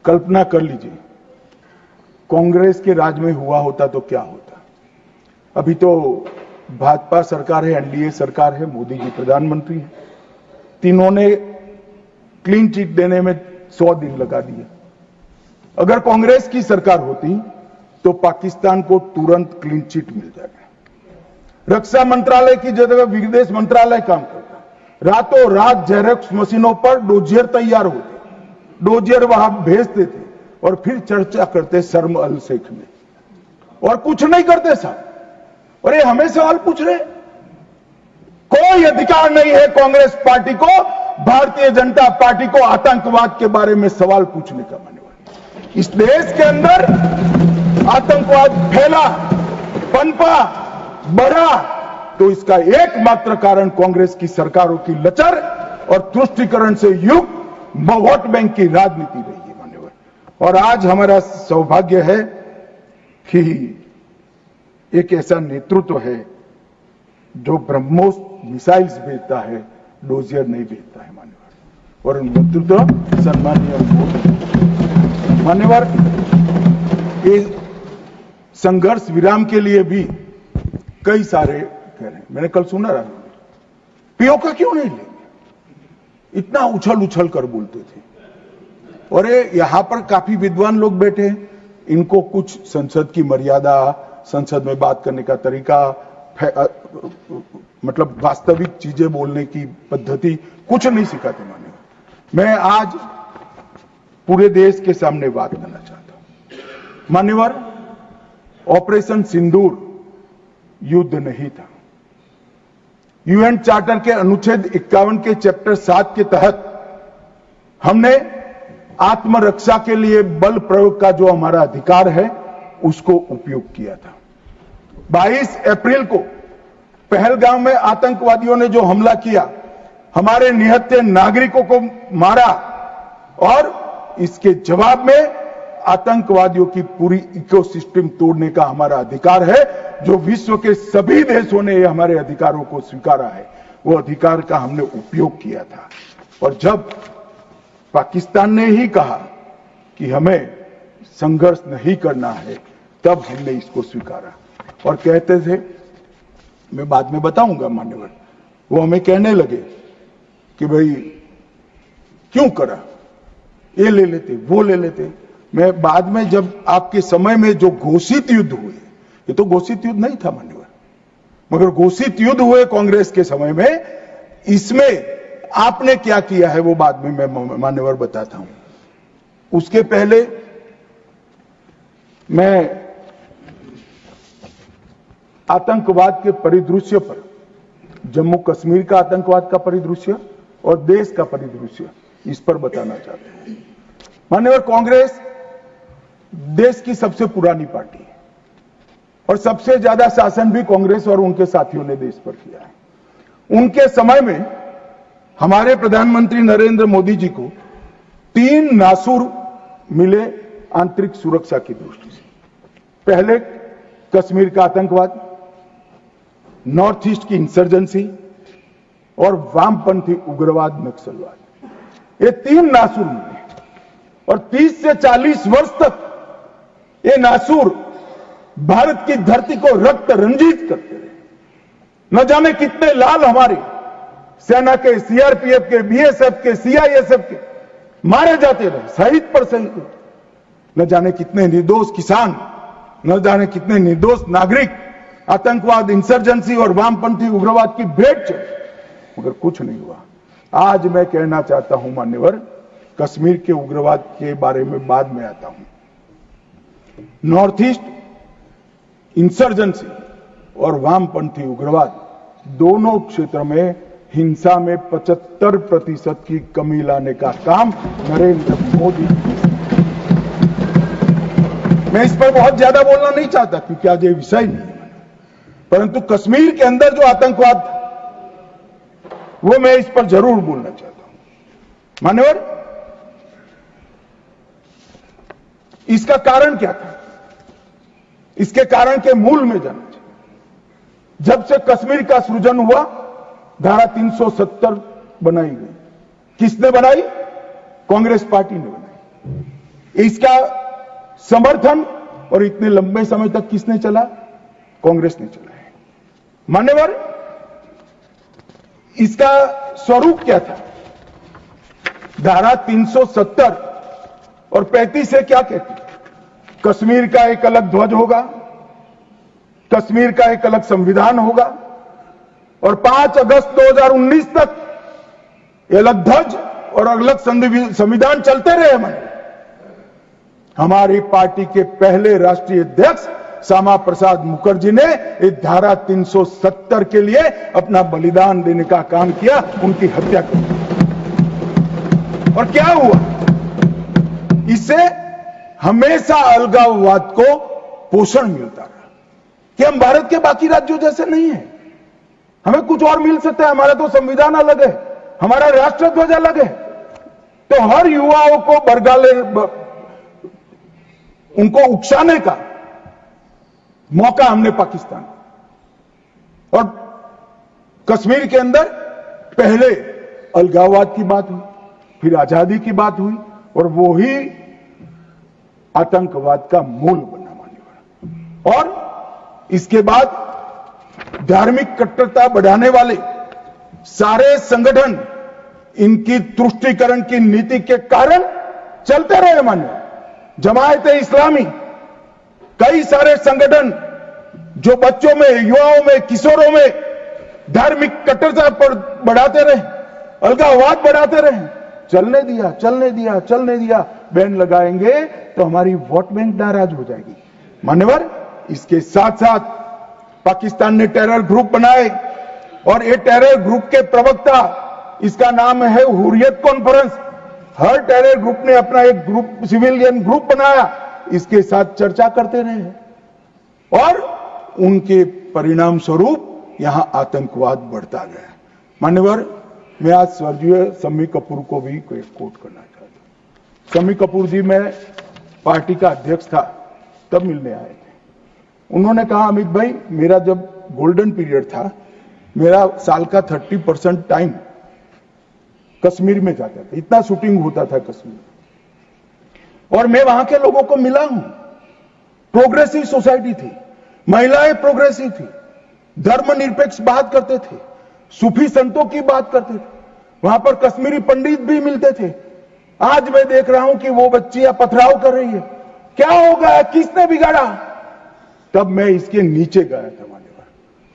कल्पना कर लीजिए, कांग्रेस के राज में हुआ होता तो क्या होता। अभी तो भाजपा सरकार है, एनडीए सरकार है, मोदी जी प्रधानमंत्री हैं, तीनों ने क्लीन चिट देने में 100 दिन लगा दिए। अगर कांग्रेस की सरकार होती तो पाकिस्तान को तुरंत क्लीन चिट मिल जाएगा। रक्षा मंत्रालय की जगह विदेश मंत्रालय काम करता, रातों रात जेरोक्स मशीनों पर डोजियर तैयार होते, डोजियर वहां भेजते थे और फिर चर्चा करते शर्म अल शेख में, और कुछ नहीं करते साहब। और ये हमें सवाल पूछ रहे, कोई अधिकार नहीं है कांग्रेस पार्टी को, भारतीय जनता पार्टी को आतंकवाद के बारे में सवाल पूछने का। मान्यवर, इस देश के अंदर आतंकवाद फैला, पनपा, बढ़ा, तो इसका एकमात्र कारण कांग्रेस की सरकारों की लचर और तुष्टीकरण से युक्त वोट बैंक की राजनीति रही है। मान्यवर, और आज हमारा सौभाग्य है कि एक ऐसा नेतृत्व है जो ब्रह्मोस मिसाइल्स भेजता है, डोजियर नहीं भेजता है। मान्यवर, और नेतृत्व सम्मानीय मान्यवर, ये संघर्ष विराम के लिए भी कई सारे कह रहे हैं। मैंने कल सुना रहा, पीओके क्यों नहीं लेंगे, इतना उछल उछल कर बोलते थे। और यहां पर काफी विद्वान लोग बैठे हैं, इनको कुछ संसद की मर्यादा, संसद में बात करने का तरीका, मतलब वास्तविक चीजें बोलने की पद्धति कुछ नहीं सिखाते। मैं आज पूरे देश के सामने बात करना चाहता हूं। मान्यवर, ऑपरेशन सिंदूर युद्ध नहीं था। यूएन चार्टर के अनुच्छेद 51 के चैप्टर 7 के तहत हमने आत्मरक्षा के लिए बल प्रयोग का जो हमारा अधिकार है उसको उपयोग किया था। 22 अप्रैल को पहलगाम में आतंकवादियों ने जो हमला किया, हमारे निहत्थे नागरिकों को मारा, और इसके जवाब में आतंकवादियों की पूरी इकोसिस्टम तोड़ने का हमारा अधिकार है, जो विश्व के सभी देशों ने हमारे अधिकारों को स्वीकारा है। वो अधिकार का हमने उपयोग किया था। और जब पाकिस्तान ने ही कहा कि हमें संघर्ष नहीं करना है, तब हमने इसको स्वीकारा। और कहते थे, मैं बाद में बताऊंगा मान्यवर, वो हमें कहने लगे कि भाई क्यों करा, ये ले लेते, वो ले लेते। मैं बाद में, जब आपके समय में जो घोषित युद्ध हुए, ये तो घोषित युद्ध नहीं था मान्यवर, मगर घोषित युद्ध हुए कांग्रेस के समय में, इसमें आपने क्या किया है वो बाद में मैं मान्यवर बताता हूं। उसके पहले मैं आतंकवाद के परिदृश्य पर, जम्मू कश्मीर का आतंकवाद का परिदृश्य और देश का परिदृश्य, इस पर बताना चाहता हूं। मान्यवर, कांग्रेस देश की सबसे पुरानी पार्टी है और सबसे ज्यादा शासन भी कांग्रेस और उनके साथियों ने देश पर किया है। उनके समय में हमारे प्रधानमंत्री नरेंद्र मोदी जी को 3 नासूर मिले आंतरिक सुरक्षा की दृष्टि से। पहले कश्मीर का आतंकवाद, नॉर्थ ईस्ट की इंसर्जेंसी और वामपंथी उग्रवाद, नक्सलवाद, ये 3 नासूर मिले। और 30 से 40 वर्ष तक ये नासूर भारत की धरती को रक्त रंजित करते रहे। न जाने कितने लाल हमारे सेना के, सीआरपीएफ के, बीएसएफ के, सीआईएसएफ के मारे जाते रहे, शहीद पर शहीद। न जाने कितने निर्दोष किसान, न जाने कितने निर्दोष नागरिक आतंकवाद, इंसर्जेंसी और वामपंथी उग्रवाद की भेंट चढ़े, मगर कुछ नहीं हुआ। आज मैं कहना चाहता हूं मान्यवर, कश्मीर के उग्रवाद के बारे में बाद में आता हूं। नॉर्थ ईस्ट इंसर्जेंसी और वामपंथी उग्रवाद दोनों क्षेत्र में हिंसा में 75% की कमी लाने का काम नरेंद्र मोदी। मैं इस पर बहुत ज्यादा बोलना नहीं चाहता क्योंकि आज ये विषय नहीं है, परंतु कश्मीर के अंदर जो आतंकवाद था वो मैं इस पर जरूर बोलना चाहता हूं। मान्यवर, इसका कारण क्या था? इसके कारण के मूल में जाना चाहिए। जब से कश्मीर का सृजन हुआ, धारा 370 बनाई गई। किसने बनाई? कांग्रेस पार्टी ने बनाई। इसका समर्थन और इतने लंबे समय तक किसने चला? कांग्रेस ने चला है। मान्यवर, इसका स्वरूप क्या था? धारा 370 और 35 से क्या कहती? कश्मीर का एक अलग ध्वज होगा, कश्मीर का एक अलग संविधान होगा और 5 अगस्त 2019 तक ये अलग ध्वज और अलग संविधान चलते रहे। हमारी पार्टी के पहले राष्ट्रीय अध्यक्ष श्यामा प्रसाद मुखर्जी ने इस धारा 370 के लिए अपना बलिदान देने का काम किया, उनकी हत्या कर दी। और क्या हुआ? इससे हमेशा अलगाववाद को पोषण मिलता रहा कि हम भारत के बाकी राज्यों जैसे नहीं है, हमें कुछ और मिल सकता है, हमारा तो संविधान अलग है, हमारा राष्ट्रध्वज अलग है। तो हर युवाओं को बरगाले, उनको उकसाने का मौका हमने पाकिस्तान, और कश्मीर के अंदर पहले अलगाववाद की बात हुई, फिर आजादी की बात हुई और वो ही आतंकवाद का मूल बना मान्यवर। और इसके बाद धार्मिक कट्टरता बढ़ाने वाले सारे संगठन इनकी तुष्टीकरण की नीति के कारण चलते रहे मान्यवर। जमायत-ए इस्लामी, कई सारे संगठन जो बच्चों में, युवाओं में, किशोरों में धार्मिक कट्टरता पर बढ़ाते रहे, अलगाववाद बढ़ाते रहे, चलने दिया, चलने दिया, चलने दिया। बैन लगाएंगे तो हमारी वोट बैंक नाराज हो जाएगी मान्यवर। इसके साथ साथ पाकिस्तान ने टेरर ग्रुप बनाए और ये टेरर ग्रुप के प्रवक्ता, इसका नाम है हुर्रियत कॉन्फ्रेंस। हर टेरर ग्रुप ने अपना एक ग्रुप, सिविलियन ग्रुप बनाया, इसके साथ चर्चा करते रहे और उनके परिणाम स्वरूप यहां आतंकवाद बढ़ता गया मान्यवर। मैं आज स्वर्गीय शम्मी कपूर को भी कोट करना चाहता हूं। शम्मी कपूर जी, मैं पार्टी का अध्यक्ष था तब मिलने आए थे। उन्होंने कहा, अमित भाई, मेरा जब गोल्डन पीरियड था, मेरा साल का 30% टाइम कश्मीर में जाता था, इतना शूटिंग होता था कश्मीर। और मैं वहां के लोगों को मिला हूं। प्रोग्रेसिव सोसाइटी थी, महिलाएं प्रोग्रेसिव थी, धर्मनिरपेक्ष बात करते थे, सूफी संतों की बात करते थे, वहां पर कश्मीरी पंडित भी मिलते थे। आज मैं देख रहा हूं कि वो बच्चियां पथराव कर रही है। क्या हो गया? किसने बिगाड़ा? तब मैं इसके नीचे गया था मान्यवर,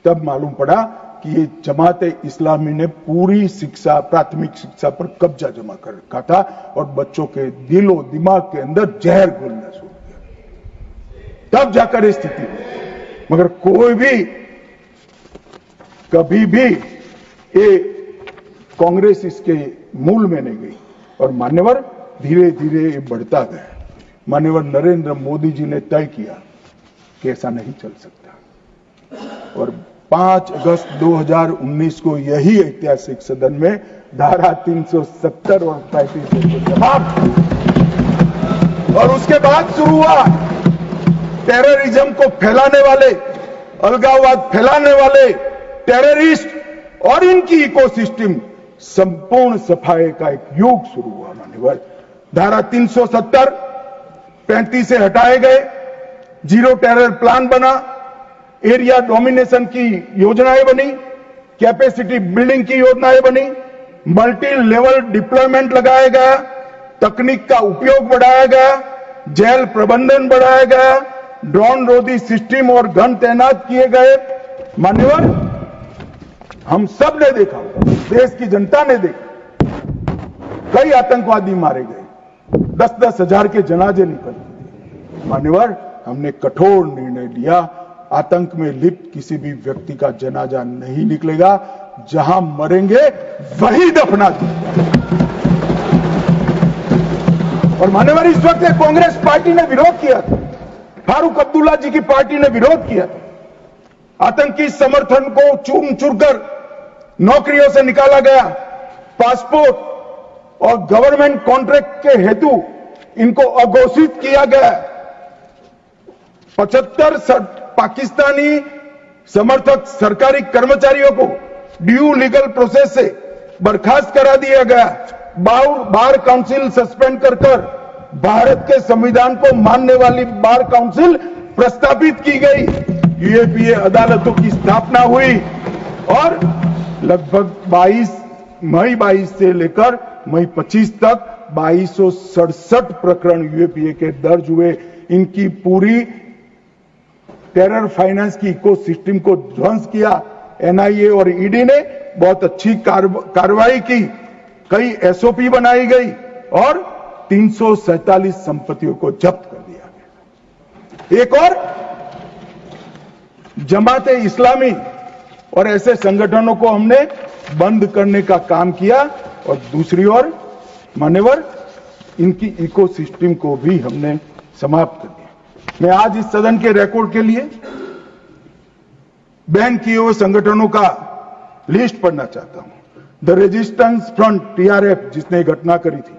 तब मालूम पड़ा कि ये जमाते इस्लामी ने पूरी शिक्षा, प्राथमिक शिक्षा पर कब्जा जमा कर रखा था और बच्चों के दिलो दिमाग के अंदर जहर घोलना शुरू किया। तब जाकर ये स्थिति हुई। मगर कोई भी कभी भी ये कांग्रेस इसके मूल में नहीं गई और मान्यवर धीरे धीरे ये बढ़ता गया। मान्यवर नरेंद्र मोदी जी ने तय किया कि ऐसा नहीं चल सकता और 5 अगस्त 2019 को यही ऐतिहासिक सदन में धारा 370 और 35 को समाप्त, और उसके बाद शुरू हुआ टेररिज्म को फैलाने वाले, अलगाववाद फैलाने वाले टेररिस्ट और इनकी इकोसिस्टम संपूर्ण सफाई का एक युग शुरू हुआ मान्यवर। धारा 370, 35 से हटाए गए, जीरो टेरर प्लान बना, एरिया डोमिनेशन की योजनाएं बनी, कैपेसिटी बिल्डिंग की योजनाएं बनी, मल्टी लेवल डिप्लॉयमेंट लगाया गया, तकनीक का उपयोग बढ़ाया गया, जेल प्रबंधन बढ़ाया गया, ड्रोन रोधी सिस्टम और गन तैनात किए गए। मान्यवर, हम सब ने देखा, देश की जनता ने देखा, कई आतंकवादी मारे गए, 10-10 हजार के जनाजे निकले। मान्यवर, हमने कठोर निर्णय लिया, आतंक में लिप्त किसी भी व्यक्ति का जनाजा नहीं निकलेगा, जहां मरेंगे वही दफना दिया। और मान्यवर, इस वक्त कांग्रेस पार्टी ने विरोध किया था, फारूक अब्दुल्ला जी की पार्टी ने विरोध किया था, आतंकी समर्थन को चूर चूर कर नौकरियों से निकाला गया, पासपोर्ट और गवर्नमेंट कॉन्ट्रैक्ट के हेतु इनको अघोषित किया गया। 75 पाकिस्तानी समर्थक सरकारी कर्मचारियों को ड्यू लीगल प्रोसेस से बर्खास्त करा दिया गया। बार काउंसिल सस्पेंड कर भारत के संविधान को मानने वाली बार काउंसिल प्रस्तावित की गई। यूएपीए अदालतों की स्थापना हुई और लगभग मई 22 से लेकर मई 25 तक 2267 प्रकरण यूएपीए के दर्ज हुए। इनकी पूरी टेरर फाइनेंस की इकोसिस्टम को ध्वंस किया। एनआईए और ईडी ने बहुत अच्छी कार्रवाई की, कई एसओपी बनाई गई और 347 संपत्तियों को जब्त कर दिया गया। एक और जमाते इस्लामी और ऐसे संगठनों को हमने बंद करने का काम किया और दूसरी ओर मान्यवर, इनकी इकोसिस्टम को भी हमने समाप्त कर दिया। मैं आज इस सदन के रिकॉर्ड के लिए बैन किए हुए संगठनों का लिस्ट पढ़ना चाहता हूं। द रेजिस्टेंस फ्रंट टीआरएफ, जिसने घटना करी थी,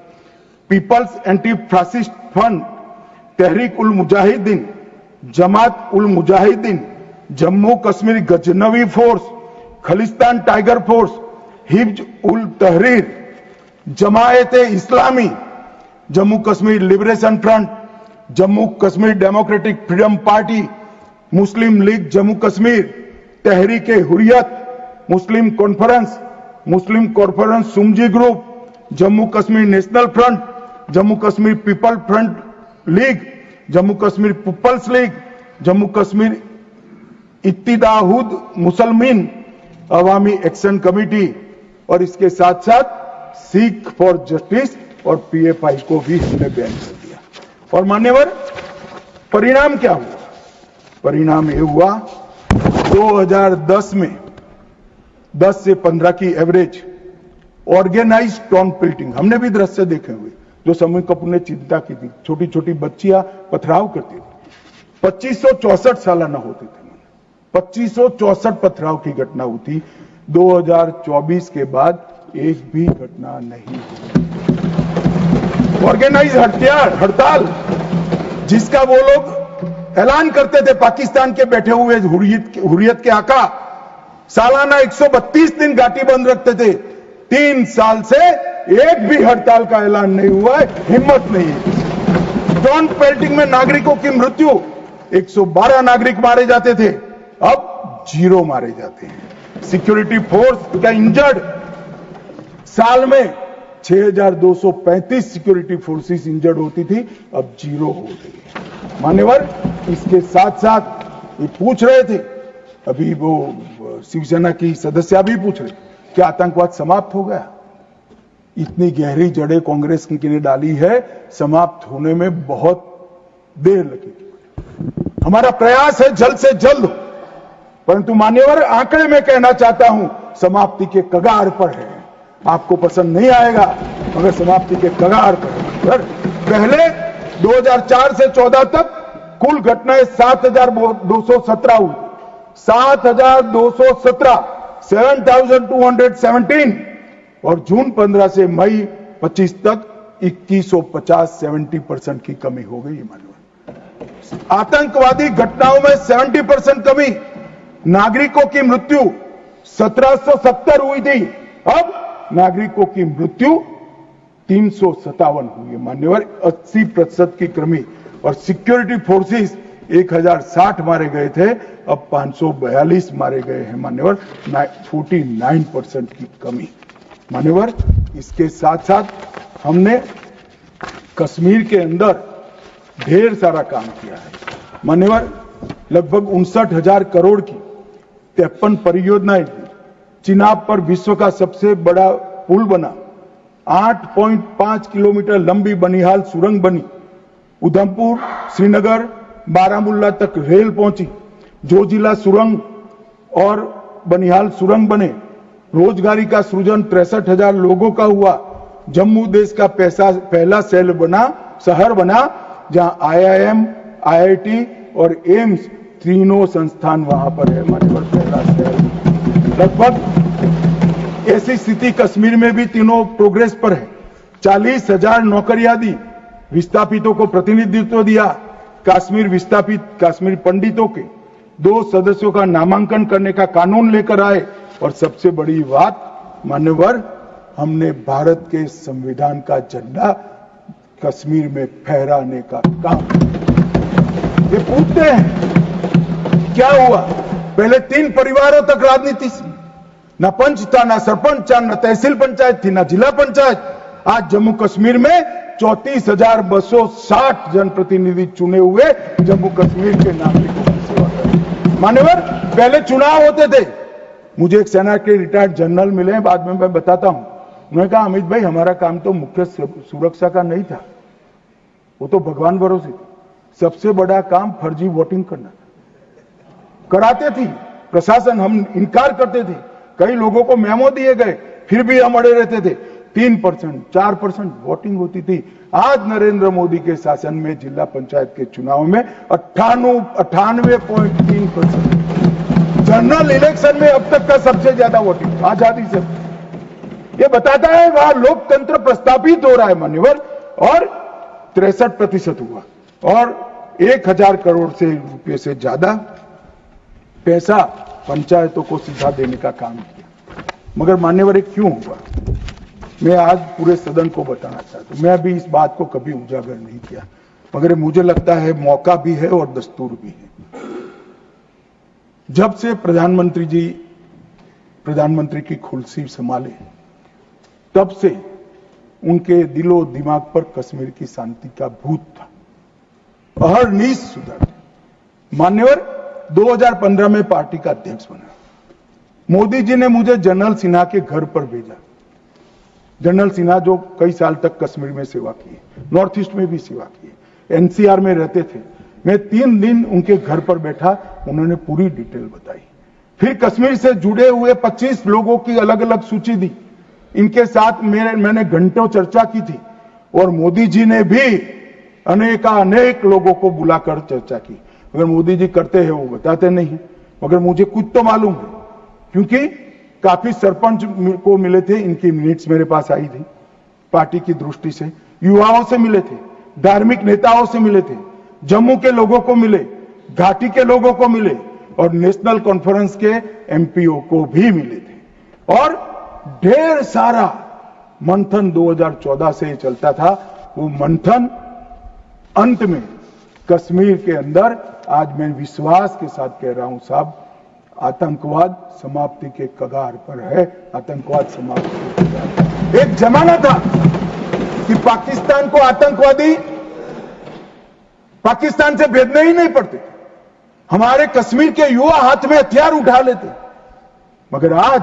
people's anti fascist front, Tehreek ul Mujahideen, Jamaat ul Mujahideen, Jammu Kashmir Ghaznavi force, Khalistan tiger force, हिब्ज ul Tahrir, Jamaat Islami, Jammu Kashmir liberation front, Jammu Kashmir democratic freedom party, Muslim league Jammu Kashmir, Tehreek Hurriyat, Muslim conference Sumji group, Jammu Kashmir national front, Jammu Kashmir people front league, Jammu Kashmir people's league, Jammu Kashmir Ittihad Musalman Awami action committee और इसके साथ साथ सिख फॉर जस्टिस और पीएफआई को भी हमने बैन कर दिया। और मान्यवर, परिणाम क्या हुआ? परिणाम ये हुआ 2010 में 10 से 15 की एवरेज ऑर्गेनाइज टाउन प्लिटिंग, हमने भी दृश्य देखे हुए जो समय कपूर ने चिंता की थी। छोटी छोटी बच्चियां पथराव करती थी, 2564 सालाना होते थे, 2564 पथराव की घटना हुई। 2024 के बाद एक भी घटना नहीं हुई। ऑर्गेनाइज हड़ताल, जिसका वो लोग ऐलान करते थे, पाकिस्तान के बैठे हुए हुर्रियत के आका सालाना 132 दिन घाटी बंद रखते थे। 3 साल से एक भी हड़ताल का ऐलान नहीं हुआ है, हिम्मत नहीं है। टाउन पेल्टिंग में नागरिकों की मृत्यु, 112 नागरिक मारे जाते थे, अब 0 मारे जाते हैं। सिक्योरिटी फोर्स का इंजर्ड, साल में 6235 सिक्योरिटी फोर्सेस इंजर्ड होती थी, अब 0 हो गई। मान्यवर, इसके साथ साथ ये पूछ रहे थे, अभी वो शिवसेना की सदस्य भी पूछ रहे, क्या आतंकवाद समाप्त हो गया? इतनी गहरी जड़ें कांग्रेस ने डाली है, समाप्त होने में बहुत देर लगेगी। हमारा प्रयास है जल्द से जल्द, परंतु मान्यवर, आंकड़े में कहना चाहता हूं, समाप्ति के कगार पर है। आपको पसंद नहीं आएगा, मगर समाप्ति के कगार पर। पहले 2004 से 14 तक कुल घटनाएं 7217 हुई, 7217, 7217, और जून 15 से मई 25 तक 2150, 70% की कमी हो गई। मानव, आतंकवादी घटनाओं में 70% कमी, नागरिकों की मृत्यु 1770 हुई थी, अब नागरिकों की मृत्यु 357 हुई है। मान्यवर, 80% की कमी। और सिक्योरिटी फोर्सेस 1060 मारे गए थे, अब 542 मारे गए हैं मान्यवर। 49% की कमी मान्यवर। इसके साथ साथ हमने कश्मीर के अंदर ढेर सारा काम किया है मान्यवर। लगभग 59,000 करोड़ की 53 परियोजनाएं की। चिनाब पर विश्व का सबसे बड़ा पुल बना। 8.5 किलोमीटर लंबी बनिहाल सुरंग बनी। उधमपुर, श्रीनगर, बारामुल्ला तक रेल पहुंची। जोजिला सुरंग और बनिहाल सुरंग बने। रोजगारी का सृजन 63,000 लोगों का हुआ। जम्मू देश का पहला शहर बना जहां IIM, IIT और एम्स तीनों संस्थान वहां पर है मान्यवर। पहला शहर लगभग ऐसी स्थिति कश्मीर में भी तीनों प्रोग्रेस पर है। 40,000 नौकरियां दी। विस्थापितों को प्रतिनिधित्व दिया। कश्मीर पंडितों के 2 सदस्यों का नामांकन करने का कानून लेकर आए। और सबसे बड़ी बात मान्यवर, हमने भारत के संविधान का झंडा कश्मीर में फहराने का काम। ये पूछते हैं क्या हुआ? पहले 3 परिवारों तक राजनीति थी, ना पंच था, ना सरपंच था, ना तहसील पंचायत थी, ना जिला पंचायत। आज जम्मू कश्मीर में 34,260 जनप्रतिनिधि चुने हुए जम्मू कश्मीर के नागरिकों की सेवा कर। मान्यवर, पहले चुनाव होते थे। मुझे एक सेना के रिटायर्ड जनरल मिले, बाद में मैं बताता हूं। उन्होंने कहा, अमित भाई, हमारा काम तो मुख्य सुरक्षा का नहीं था, वो तो भगवान भरोसे थी। सबसे बड़ा काम फर्जी वोटिंग करना कराते थी प्रशासन। हम इनकार करते थे। कई लोगों को मेमो दिए गए, फिर भी हम अड़े रहते थे। 3%, 4% वोटिंग होती थी। आज नरेंद्र मोदी के शासन में जिला पंचायत के चुनाव में 98.3%। जनरल इलेक्शन में अब तक का सबसे ज्यादा वोटिंग आजादी से। ये बताता है वहां लोकतंत्र प्रस्थापित हो रहा है मान्यवर। और 63% हुआ। और 1,000 करोड़ से रुपए से ज्यादा पैसा पंचायतों को सीधा देने का काम किया। मगर मान्यवर, ये क्यों हुआ? मैं आज पूरे सदन को बताना चाहता हूं। मैं अभी इस बात को कभी उजागर नहीं किया, मगर मुझे लगता है मौका भी है और दस्तूर भी है। जब से प्रधानमंत्री की कुर्सी संभाले, तब से उनके दिलो दिमाग पर कश्मीर की शांति का भूत था। अहरनीश सुधर। मान्यवर, 2015 में पार्टी का अध्यक्ष बना। मोदी जी ने मुझे जनरल सिन्हा के घर पर भेजा। जनरल सिन्हा जो कई साल तक कश्मीर में सेवा की, नॉर्थ ईस्ट में भी सेवा की, NCR में रहते थे। मैं 3 दिन उनके घर पर बैठा, उन्होंने पूरी डिटेल बताई। फिर कश्मीर से जुड़े हुए 25 लोगों की अलग अलग सूची दी। इनके साथ मैंने घंटों चर्चा की थी। और मोदी जी ने भी अनेक लोगों को बुलाकर चर्चा की। अगर मोदी जी करते हैं वो बताते नहीं, मगर मुझे कुछ तो मालूम है, क्योंकि काफी सरपंच को मिले थे। इनकी मिनट्स मेरे पास आई थी। पार्टी की दृष्टि से युवाओं से मिले थे, धार्मिक नेताओं से मिले थे, जम्मू के लोगों को मिले, घाटी के लोगों को मिले और नेशनल कॉन्फ्रेंस के MPO को भी मिले थे। और ढेर सारा मंथन 2014 से चलता था। वो मंथन अंत में कश्मीर के अंदर, आज मैं विश्वास के साथ कह रहा हूं साहब, आतंकवाद समाप्ति के कगार पर है। आतंकवाद समाप्ति के कगार पर। एक जमाना था कि पाकिस्तान को आतंकवादी पाकिस्तान से भेजने ही नहीं पड़ते। हमारे कश्मीर के युवा हाथ में हथियार उठा लेते। मगर आज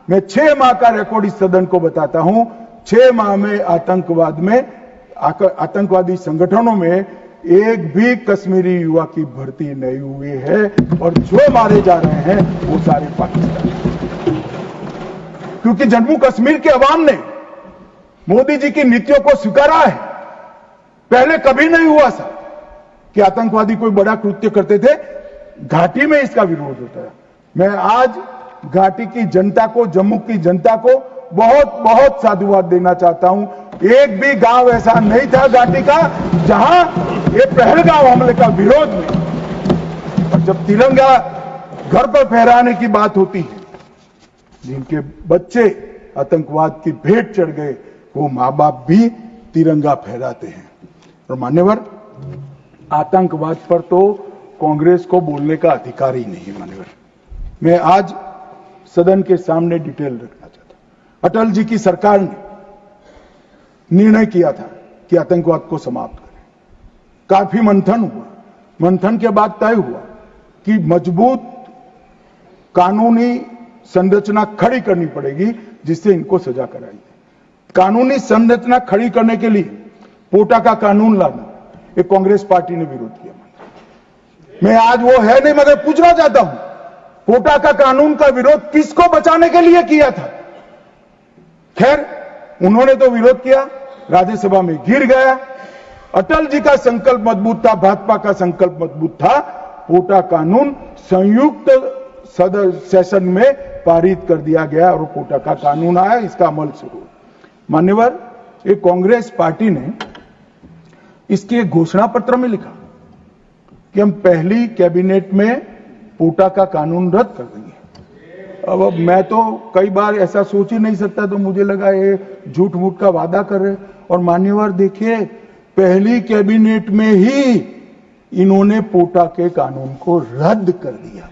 मैं 6 माह का रिकॉर्ड इस सदन को बताता हूं। 6 माह में आतंकवादी संगठनों में एक भी कश्मीरी युवा की भर्ती नहीं हुई है। और जो मारे जा रहे हैं वो सारे पाकिस्तान, क्योंकि जम्मू कश्मीर के अवाम ने मोदी जी की नीतियों को स्वीकारा है। पहले कभी नहीं हुआ सा कि आतंकवादी कोई बड़ा कृत्य करते थे, घाटी में इसका विरोध होता है। मैं आज घाटी की जनता को, जम्मू की जनता को बहुत बहुत साधुवाद देना चाहता हूं। एक भी गांव ऐसा नहीं था घाटी का जहां ये पहलगाम हमले का विरोध नहीं। और जब तिरंगा घर पर फहराने की बात होती है, जिनके बच्चे आतंकवाद की भेंट चढ़ गए, वो मां बाप भी तिरंगा फहराते हैं। और मान्यवर, आतंकवाद पर तो कांग्रेस को बोलने का अधिकार ही नहीं है। माननीय, मैं आज सदन के सामने डिटेल रखना चाहता हूं। अटल जी की सरकार ने निर्णय किया था कि आतंकवाद को समाप्त करें। काफी मंथन हुआ, मंथन के बाद तय हुआ कि मजबूत कानूनी संरचना खड़ी करनी पड़ेगी जिससे इनको सजा कराई जाए। कानूनी संरचना खड़ी करने के लिए पोटा का कानून लाना, ये कांग्रेस पार्टी ने विरोध किया। मैं आज वो है नहीं, मगर पूछना चाहता हूं, पोटा का कानून का विरोध किसको बचाने के लिए किया था? खैर, उन्होंने तो विरोध किया, राज्यसभा में गिर गया। अटल जी का संकल्प मजबूत था, भाजपा का संकल्प मजबूत था। पोटा कानून संयुक्त सेशन में पारित कर दिया गया और पोटा का कानून आया, इसका अमल शुरू। मान्यवर, एक कांग्रेस पार्टी ने इसके घोषणा पत्र में लिखा कि हम पहली कैबिनेट में पोटा का कानून रद्द कर देंगे। अब मैं तो कई बार ऐसा सोच ही नहीं सकता, तो मुझे लगा ये झूठ मूठ का वादा कर रहे। और मान्यवर देखिए, पहली कैबिनेट में ही इन्होंने पोटा के कानून को रद्द कर दिया।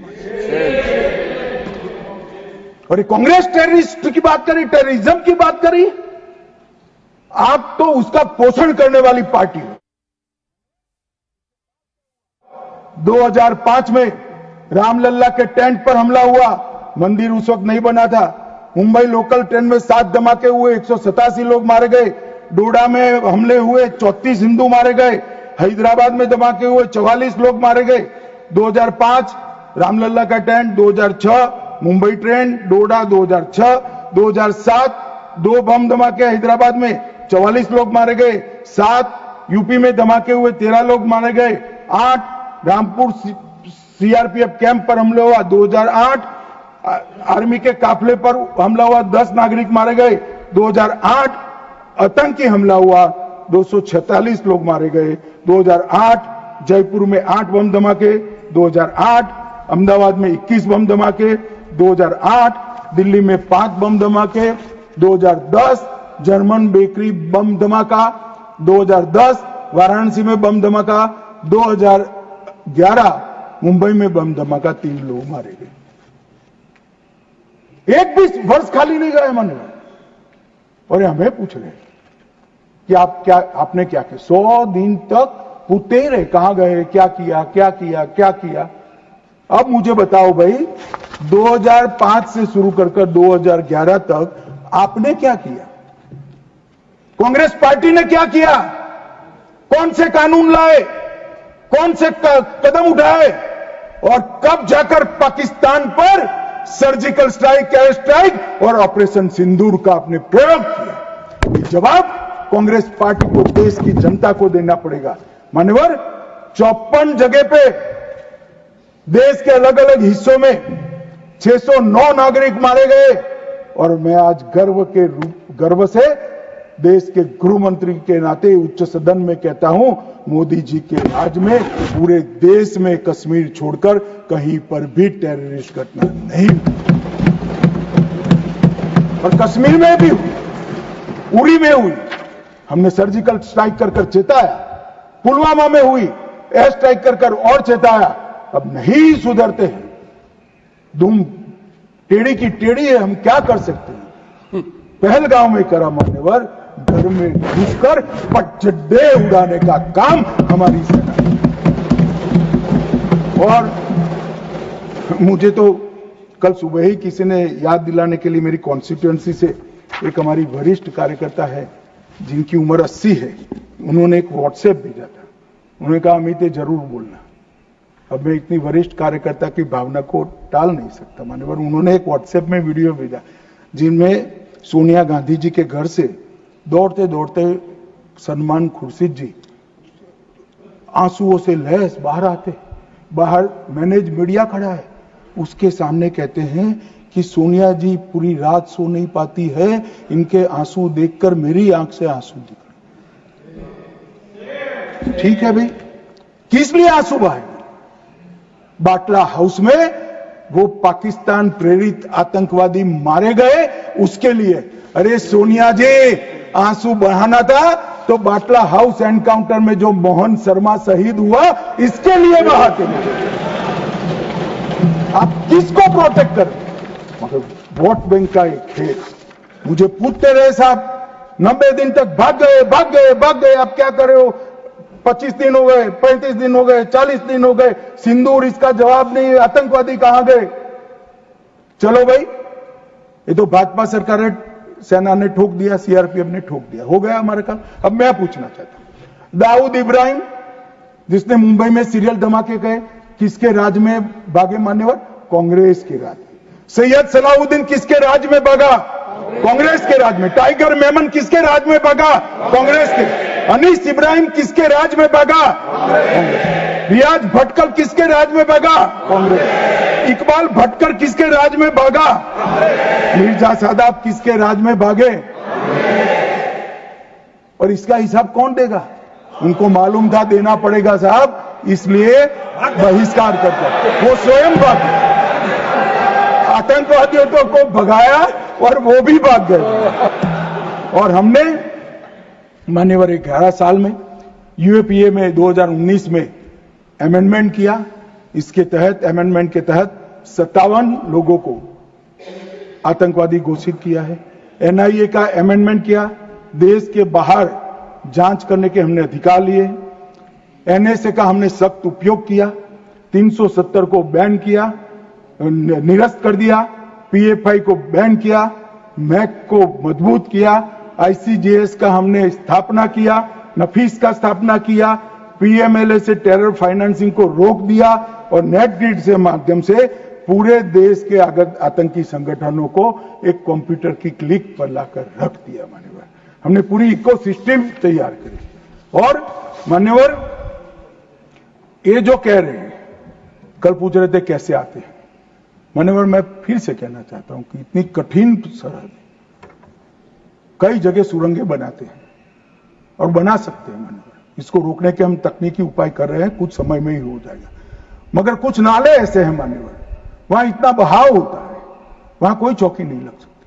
और ये कांग्रेस टेररिस्ट की बात करी, टेररिज्म की बात करी। आप तो उसका पोषण करने वाली पार्टी हो। 2005 में रामलल्ला के टेंट पर हमला हुआ, मंदिर उस वक्त नहीं बना था। मुंबई लोकल ट्रेन में 7 धमाके हुए, 187 लोग मारे गए। डोडा में हमले हुए, 34 हिंदू मारे गए। हैदराबाद में धमाके हुए, 44 लोग मारे गए। 2005 रामलल्ला का टेंट, 2006 मुंबई ट्रेन, डोडा 2006, 2007 2 बम धमाके हैदराबाद में, 44 लोग मारे गए। 7 यूपी में धमाके हुए, 13 लोग मारे गए। 8 रामपुर सीआरपीएफ कैंप पर हमला हुआ, 2008 आर्मी के काफिले पर हमला हुआ, 10 नागरिक मारे गए। 2008 आतंकी हमला हुआ, 246 लोग मारे गए। 2008 जयपुर में 8 बम धमाके, 2008 अहमदाबाद में 21 बम धमाके, 2008 दिल्ली में 5 बम धमाके, 2010 जर्मन बेकरी बम धमाका, 2010 वाराणसी में बम धमाका, 2011 मुंबई में बम धमाका, 3 लोग मारे गए। एक भी वर्ष खाली नहीं गए मन में। और हमें पूछ रहे कि आपने क्या किया? 100 दिन तक पूछते ही रहे, कहां गए, क्या किया, क्या किया, क्या किया। अब मुझे बताओ भाई, 2005 से शुरू कर 2011 तक आपने क्या किया? कांग्रेस पार्टी ने क्या किया? कौन से कानून लाए, कौन से कदम उठाए, और कब जाकर पाकिस्तान पर सर्जिकल स्ट्राइक, एयर स्ट्राइक और ऑपरेशन सिंदूर का आपने प्रयोग किया? ये जवाब कांग्रेस पार्टी को, देश की जनता को देना पड़ेगा। मान्यवर, 54 जगह पे देश के अलग अलग हिस्सों में 609 नागरिक मारे गए। और मैं आज गर्व से देश के गृह मंत्री के नाते उच्च सदन में कहता हूं, मोदी जी के राज में पूरे देश में कश्मीर छोड़कर कहीं पर भी टेररिस्ट घटना नहीं हुई। और कश्मीर में भी हुई, उरी में हुई, हमने सर्जिकल स्ट्राइक कर चेताया। पुलवामा में हुई, एयर स्ट्राइक कर और चेताया। अब नहीं सुधरते हैं, दुम टेढ़ी की टेढ़ी है, हम क्या कर सकते हैं? पहलगांव में करा मान्यवर, घर में घुसकर पटजड्डे उड़ाने का काम हमारी सेना। और मुझे तो कल सुबह ही किसी ने याद दिलाने के लिए, मेरी कॉन्स्टिट्यूएंसी से एक हमारी वरिष्ठ कार्यकर्ता है जिनकी उम्र 80 है, उन्होंने एक व्हाट्सएप भेजा था। उन्होंने कहा, अमित जरूर बोलना। अब मैं इतनी वरिष्ठ कार्यकर्ता की भावना को टाल नहीं सकता मान्यवर। उन्होंने एक व्हाट्सएप में वीडियो भेजा जिनमें सोनिया गांधी जी के घर से दौड़ते दौड़ते सलमान खुर्शीद जी आंसुओं से लहस बाहर आते। बाहर मैनेज मीडिया खड़ा है, उसके सामने कहते हैं कि सोनिया जी पूरी रात सो नहीं पाती है, इनके आंसू देखकर मेरी आंख से आंसू दिख रहे। ठीक है भाई, किस लिए आंसू बहाए? बाटला हाउस में वो पाकिस्तान प्रेरित आतंकवादी मारे गए, उसके लिए। अरे सोनिया जी, आंसू बहाना था तो बाटला हाउस एनकाउंटर में जो मोहन शर्मा शहीद हुआ, इसके लिए बहाते हैं। आप किसको प्रोटेक्ट करें? मगर वोट बैंक का एक खेल। मुझे पूछते रहे साहब, 90 दिन तक भाग गए, आप क्या कर रहे हो? 25 दिन हो गए, 35 दिन हो गए, 40 दिन हो गए, सिंदूर इसका जवाब नहीं, आतंकवादी कहां गए? चलो भाई, ये तो भाजपा सरकार सेना ने ठोक दिया, सीआरपीएफ ने ठोक दिया, हो गया हमारा काम। अब मैं पूछना चाहता हूं, दाऊद इब्राहिम जिसने मुंबई में सीरियल धमाके गए, किसके राज में भागे मान्यवर? कांग्रेस के राज में। सैयद सलाउद्दीन किसके राज में भागा? कांग्रेस के राज में। टाइगर मेमन किसके राज में भागा? कांग्रेस के। अनीस इब्राहिम किसके राज में भागा? रियाज भटकल किसके राज में भागा? कांग्रेस। इकबाल भटकर किसके राज में भागा? मिर्जा सादाब किसके राज में भागे? और इसका हिसाब कौन देगा? उनको मालूम था देना पड़ेगा साहब, इसलिए बहिष्कार करते। वो स्वयं भागे, आतंकवादियों को भगाया और वो भी भाग गए। और हमने मान्यवर 11 साल में यूएपीए में 2019 में अमेंडमेंट किया। इसके तहत, अमेंडमेंट के तहत 57 लोगों को आतंकवादी घोषित किया है। एनआईए का अमेंडमेंट किया, देश के बाहर जांच करने के हमने अधिकार लिए। एनएसए का हमने सख्त उपयोग किया, 370 को बैन किया, निरस्त कर दिया, पीएफआई को बैन किया, मैक को मजबूत किया, आईसीजेएस का हमने स्थापना किया, नफीस का स्थापना किया, पीएमएलए से टेरर फाइनेंसिंग को रोक दिया और नेट ग्रिड से माध्यम से पूरे देश के आतंकी संगठनों को एक कंप्यूटर की क्लिक पर लाकर रख दिया। मान्यवर, हमने पूरी इकोसिस्टम तैयार करी। और मान्यवर, ये जो कह रहे हैं, कल पूछ रहे थे कैसे आते हैं, मान्यवर मैं फिर से कहना चाहता हूं कि इतनी कठिन सरहद, कई जगह सुरंगें बनाते हैं और बना सकते हैं मान्यवर। इसको रोकने के हम तकनीकी उपाय कर रहे हैं, कुछ समय में ही हो जाएगा। मगर कुछ नाले ऐसे हैं मान्यवर, वहां इतना बहाव होता है, वहां कोई चौकी नहीं लग सकती,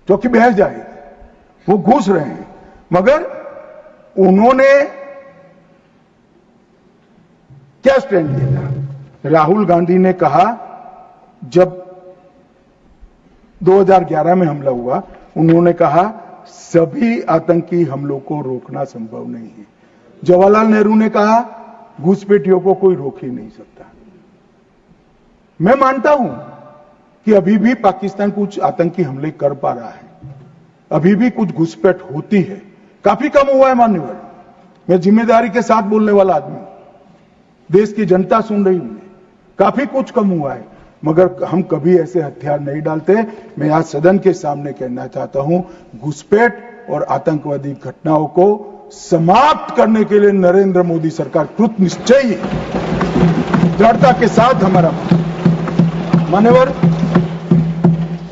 चौकी बह जाएगी। वो घुस रहे हैं, मगर उन्होंने क्या स्टैंड लिया था? राहुल गांधी ने कहा, जब 2011 में हमला हुआ, उन्होंने कहा सभी आतंकी हमलों को रोकना संभव नहीं है। जवाहरलाल नेहरू ने कहा घुसपैठियों को कोई रोक ही नहीं सकता। मैं मानता हूं कि अभी भी पाकिस्तान कुछ आतंकी हमले कर पा रहा है, अभी भी कुछ घुसपैठ होती है, काफी कम हुआ है मान्यवर। मैं जिम्मेदारी के साथ बोलने वाला आदमी हूं, देश की जनता सुन रही हूं, काफी कुछ कम हुआ है, मगर हम कभी ऐसे हथियार नहीं डालते। मैं आज सदन के सामने कहना चाहता हूं, घुसपैठ और आतंकवादी घटनाओं को समाप्त करने के लिए नरेंद्र मोदी सरकार कृत निश्चयी दृढ़ता के साथ हमारा। मान्यवर,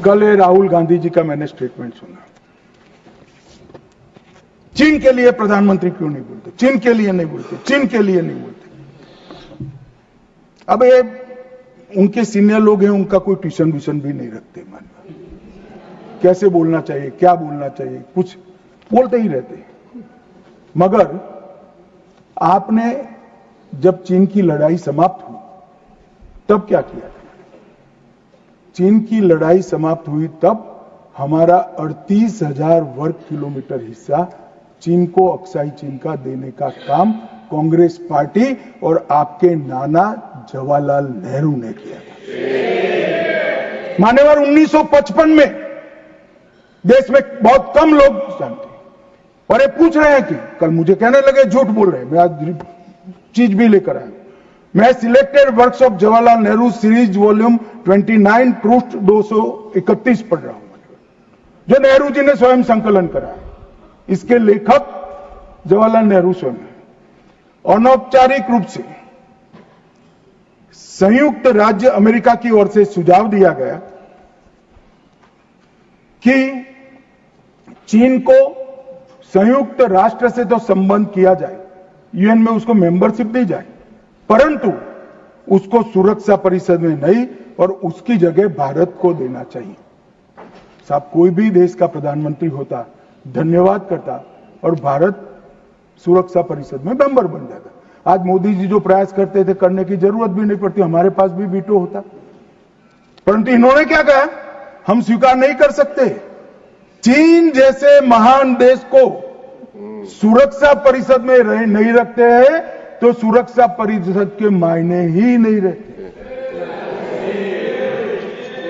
कल राहुल गांधी जी का मैंने स्टेटमेंट सुना, चीन के लिए प्रधानमंत्री क्यों नहीं बोलते, चीन के लिए नहीं बोलते, चीन के लिए नहीं बोलते। अब ये उनके सीनियर लोग हैं, उनका कोई ट्यूशन व्यूशन भी नहीं रखते। मान्यवर, कैसे बोलना चाहिए, क्या बोलना चाहिए, कुछ बोलते ही रहते हैं। मगर आपने जब चीन की लड़ाई समाप्त हुई तब क्या किया? चीन की लड़ाई समाप्त हुई तब हमारा 38,000 वर्ग किलोमीटर हिस्सा चीन को अक्साई चीन का देने का काम कांग्रेस पार्टी और आपके नाना जवाहरलाल नेहरू ने किया था। मान्यवर, 1955 में देश में बहुत कम लोग जानते हैं, और ये पूछ रहे हैं कि कल मुझे कहने लगे झूठ बोल रहे हैं। मैं आज चीज भी लेकर आया। मैं selected works of Jawaharlal Nehru series volume 29 पृष्ठ 231 पढ़ रहा हूं, जो नेहरू जी ने स्वयं संकलन करा। इसके लेखक जवाहरलाल नेहरू स्वयं है। अनौपचारिक रूप से संयुक्त राज्य अमेरिका की ओर से सुझाव दिया गया कि चीन को संयुक्त राष्ट्र से तो संबंध किया जाए, यूएन में उसको मेंबरशिप दी जाए, परंतु उसको सुरक्षा परिषद में नहीं, और उसकी जगह भारत को देना चाहिए। साहब, कोई भी देश का प्रधानमंत्री होता धन्यवाद करता और भारत सुरक्षा परिषद में मेंबर बन जाता। आज मोदी जी जो प्रयास करते थे करने की जरूरत भी नहीं पड़ती, हमारे पास भी वीटो होता। परंतु इन्होंने क्या कहा, हम स्वीकार नहीं कर सकते। चीन जैसे महान देश को सुरक्षा परिषद में नहीं रखते हैं तो सुरक्षा परिषद के मायने ही नहीं रहते।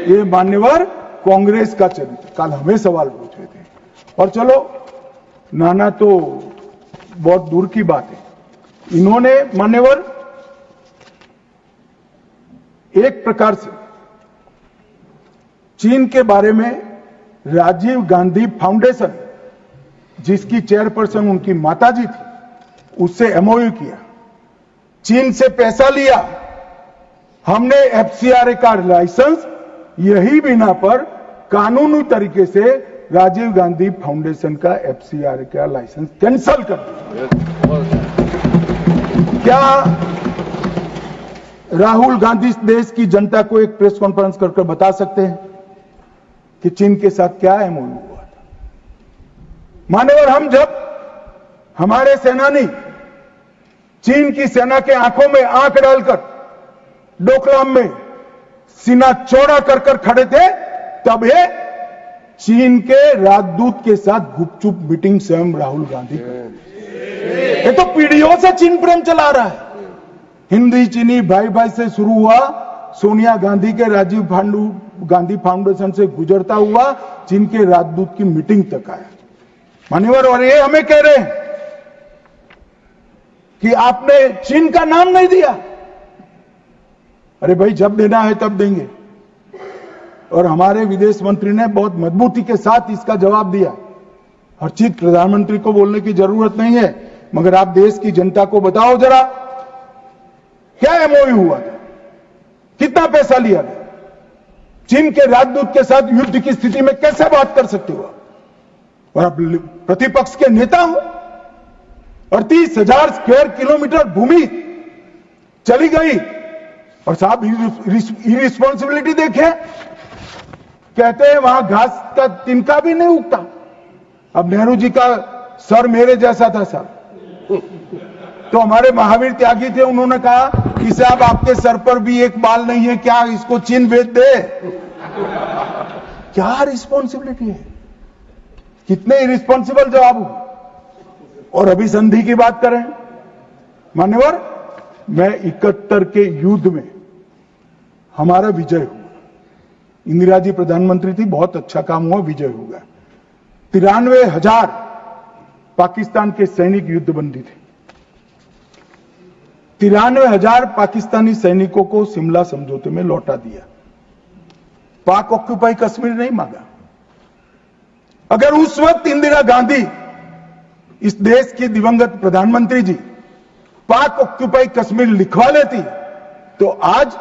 ये मान्यवर कांग्रेस का चरित्र कल हमें सवाल पूछ रहे थे। और चलो नाना तो बहुत दूर की बात है, इन्होंने मान्यवर एक प्रकार से चीन के बारे में राजीव गांधी फाउंडेशन, जिसकी चेयरपर्सन उनकी माताजी थी, उससे एमओयू किया, चीन से पैसा लिया, हमने एफसीआरए का लाइसेंस यही बिना पर कानूनी तरीके से राजीव गांधी फाउंडेशन का एफसीआरए का लाइसेंस कैंसिल कर दिया। क्या राहुल गांधी देश की जनता को एक प्रेस कॉन्फ्रेंस कर बता सकते हैं कि चीन के साथ क्या एमओयू हुआ था? मान्यवर, हम जब हमारे सेनानी चीन की सेना के आंखों में आंख डालकर डोकलाम में सीना चौड़ा कर खड़े थे, तब ये चीन के राजदूत के साथ गुपचुप मीटिंग स्वयं राहुल गांधी करते। ये तो पीढ़ियों से चीन प्रेम चला रहा है। हिंदी चीनी भाई भाई से शुरू हुआ, सोनिया गांधी के राजीव गांधी फाउंडेशन से गुजरता हुआ चीन के राजदूत की मीटिंग तक आया मान्यवर। और ये हमें कह रहे हैं कि आपने चीन का नाम नहीं दिया। अरे भाई, जब देना है तब देंगे। और हमारे विदेश मंत्री ने बहुत मजबूती के साथ इसका जवाब दिया। हर चीज प्रधानमंत्री को बोलने की जरूरत नहीं है, मगर आप देश की जनता को बताओ जरा, क्या एमओयू हुआ था, कितना पैसा लिया गया, चीन के राजदूत के साथ युद्ध की स्थिति में कैसे बात कर सकते हो? और आप प्रतिपक्ष के नेता हो और 30,000 स्क्वायर किलोमीटर भूमि चली गई और साहब इरिस्पॉन्सिबिलिटी देखे, कहते हैं वहां घास का तिनका भी नहीं उगता। अब नेहरू जी का सर मेरे जैसा था साहब, तो हमारे महावीर त्यागी थे, उन्होंने कहा कि साहब आपके सर पर भी एक बाल नहीं है, क्या इसको चीन बेच दे? क्या रिस्पॉन्सिबिलिटी है, कितने इरिस्पॉन्सिबल जवाब हो। और अभी संधि की बात करें मान्यवर, मैं 71 के युद्ध में हमारा विजय हुआ, इंदिरा जी प्रधानमंत्री थी, बहुत अच्छा काम हुआ, विजय हुआ। 93,000 पाकिस्तान के सैनिक युद्धबंदी थे। 93,000 पाकिस्तानी सैनिकों को शिमला समझौते में लौटा दिया। पाक ऑक्यूपाई कश्मीर नहीं मांगा। अगर उस वक्त इंदिरा गांधी, इस देश की दिवंगत प्रधानमंत्री जी, पाक ऑक्यूपाई कश्मीर लिखवा लेती तो आज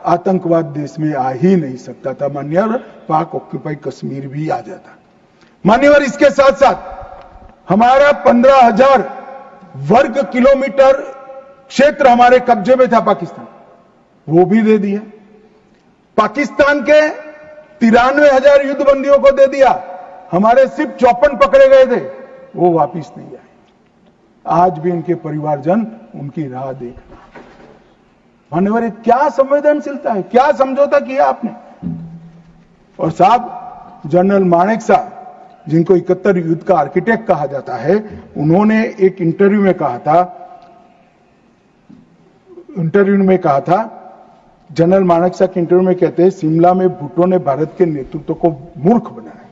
आतंकवाद देश में आ ही नहीं सकता था मान्यवर, पाक ऑक्यूपाई कश्मीर भी आ जाता। मान्यवर, इसके साथ साथ हमारा 15,000 वर्ग किलोमीटर क्षेत्र हमारे कब्जे में था पाकिस्तान, वो भी दे दिया। पाकिस्तान के 93,000 युद्धबंदियों को दे दिया। हमारे सिर्फ 54 पकड़े गए थे, वो वापिस नहीं आए। आज भी इनके परिवारजन उनकी राह देख रहे हैं। मान्यवर, क्या संवेदनशीलता है, क्या समझौता किया आपने। और साहब, जनरल मानेकशॉ, जिनको 71 युद्ध का आर्किटेक्ट कहा जाता है, उन्होंने एक इंटरव्यू में कहा था, जनरल मानेकशॉ के इंटरव्यू में कहते हैं, शिमला में भुट्टो ने भारत के नेतृत्व को मूर्ख बनाया।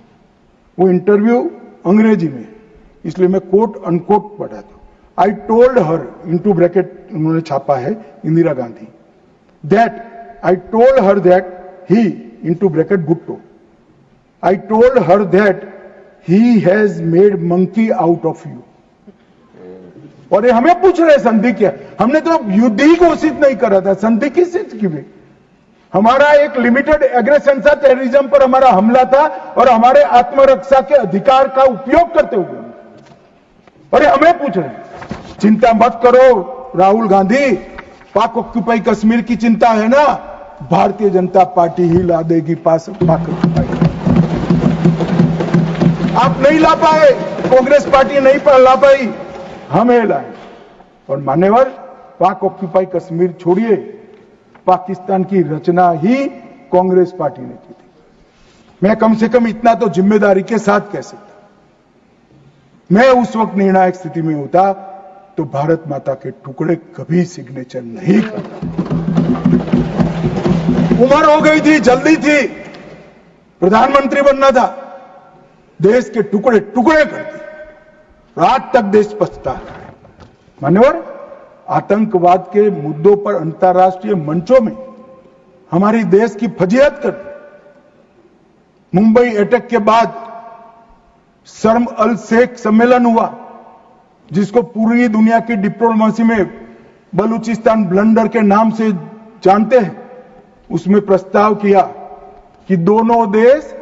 वो इंटरव्यू अंग्रेजी में, इसलिए मैं कोट अनकोट पढ़ा था। I told her, into bracket उन्होंने छापा है Indira Gandhi, that I told her that he, into bracket Bhutto, I told her that he has made monkey out of you. और ये हमें पूछ रहे संधि क्या, हमने तो युद्ध ही घोषित नहीं करा था, संधि किस चीज की भी। हमारा एक लिमिटेड एग्रेशन था, टेररिज्म पर हमारा हमला था और हमारे आत्मरक्षा के अधिकार का उपयोग करते हुए, और हमें पूछ रहे हैं। चिंता मत करो राहुल गांधी, पाक ऑक्यूपाई कश्मीर की चिंता है ना, भारतीय जनता पार्टी ही ला देगी पाक ऑक्यूपाई। आप नहीं ला पाए, कांग्रेस पार्टी नहीं ला पाई, हमें लाए। और मान्यवर, पाक ऑक्यूपाई कश्मीर छोड़िए, पाकिस्तान की रचना ही कांग्रेस पार्टी ने की थी। मैं कम से कम इतना तो जिम्मेदारी के साथ कह सकता, मैं उस वक्त निर्णायक स्थिति में होता तो भारत माता के टुकड़े कभी सिग्नेचर नहीं करता। उम्र हो गई थी, जल्दी थी, प्रधानमंत्री बनना था, देश के टुकड़े टुकड़े कर दिए। आज तक देश पछता है। मान्यवर, आतंकवाद के मुद्दों पर अंतर्राष्ट्रीय मंचों में हमारी देश की फजीहत कर, मुंबई अटैक के बाद शर्म अल शेख सम्मेलन हुआ, जिसको पूरी दुनिया की डिप्लोमेसी में बलूचिस्तान ब्लंडर के नाम से जानते हैं। उसमें प्रस्ताव किया कि दोनों देश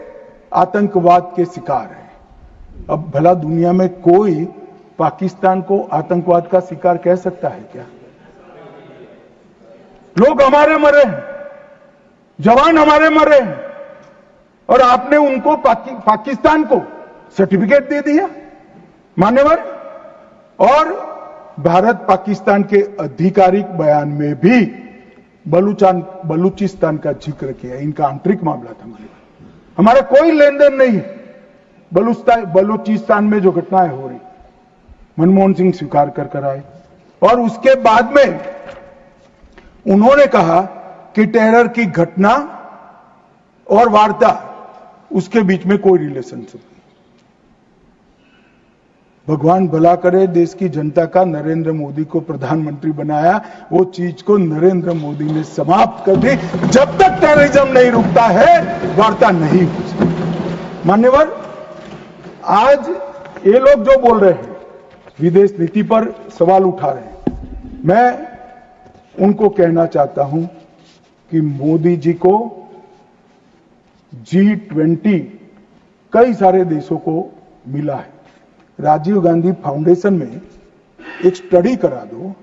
आतंकवाद के शिकार हैं। अब भला दुनिया में कोई पाकिस्तान को आतंकवाद का शिकार कह सकता है क्या? लोग हमारे मरे हैं, जवान हमारे मरे हैं, और आपने उनको पाकिस्तान को सर्टिफिकेट दे दिया। मान्यवर, और भारत पाकिस्तान के आधिकारिक बयान में भी बलूचिस्तान का जिक्र किया। इनका आंतरिक मामला था। हमारा कोई लेन देन नहीं है बलूचिस्तान में जो घटनाएं हो रही। मनमोहन सिंह स्वीकार कर आए, और उसके बाद में उन्होंने कहा कि टेरर की घटना और वार्ता, उसके बीच में कोई रिलेशनशिप नहीं। भगवान भला करे, देश की जनता का नरेंद्र मोदी को प्रधानमंत्री बनाया, वो चीज को नरेंद्र मोदी ने समाप्त कर दी। जब तक टेररिज्म नहीं रुकता है, वार्ता नहीं हो सकती। मान्यवर, आज ये लोग जो बोल रहे हैं, विदेश नीति पर सवाल उठा रहे हैं, मैं उनको कहना चाहता हूं कि मोदी जी को G20 कई सारे देशों को मिला है। राजीव गांधी फाउंडेशन में एक स्टडी करा दो,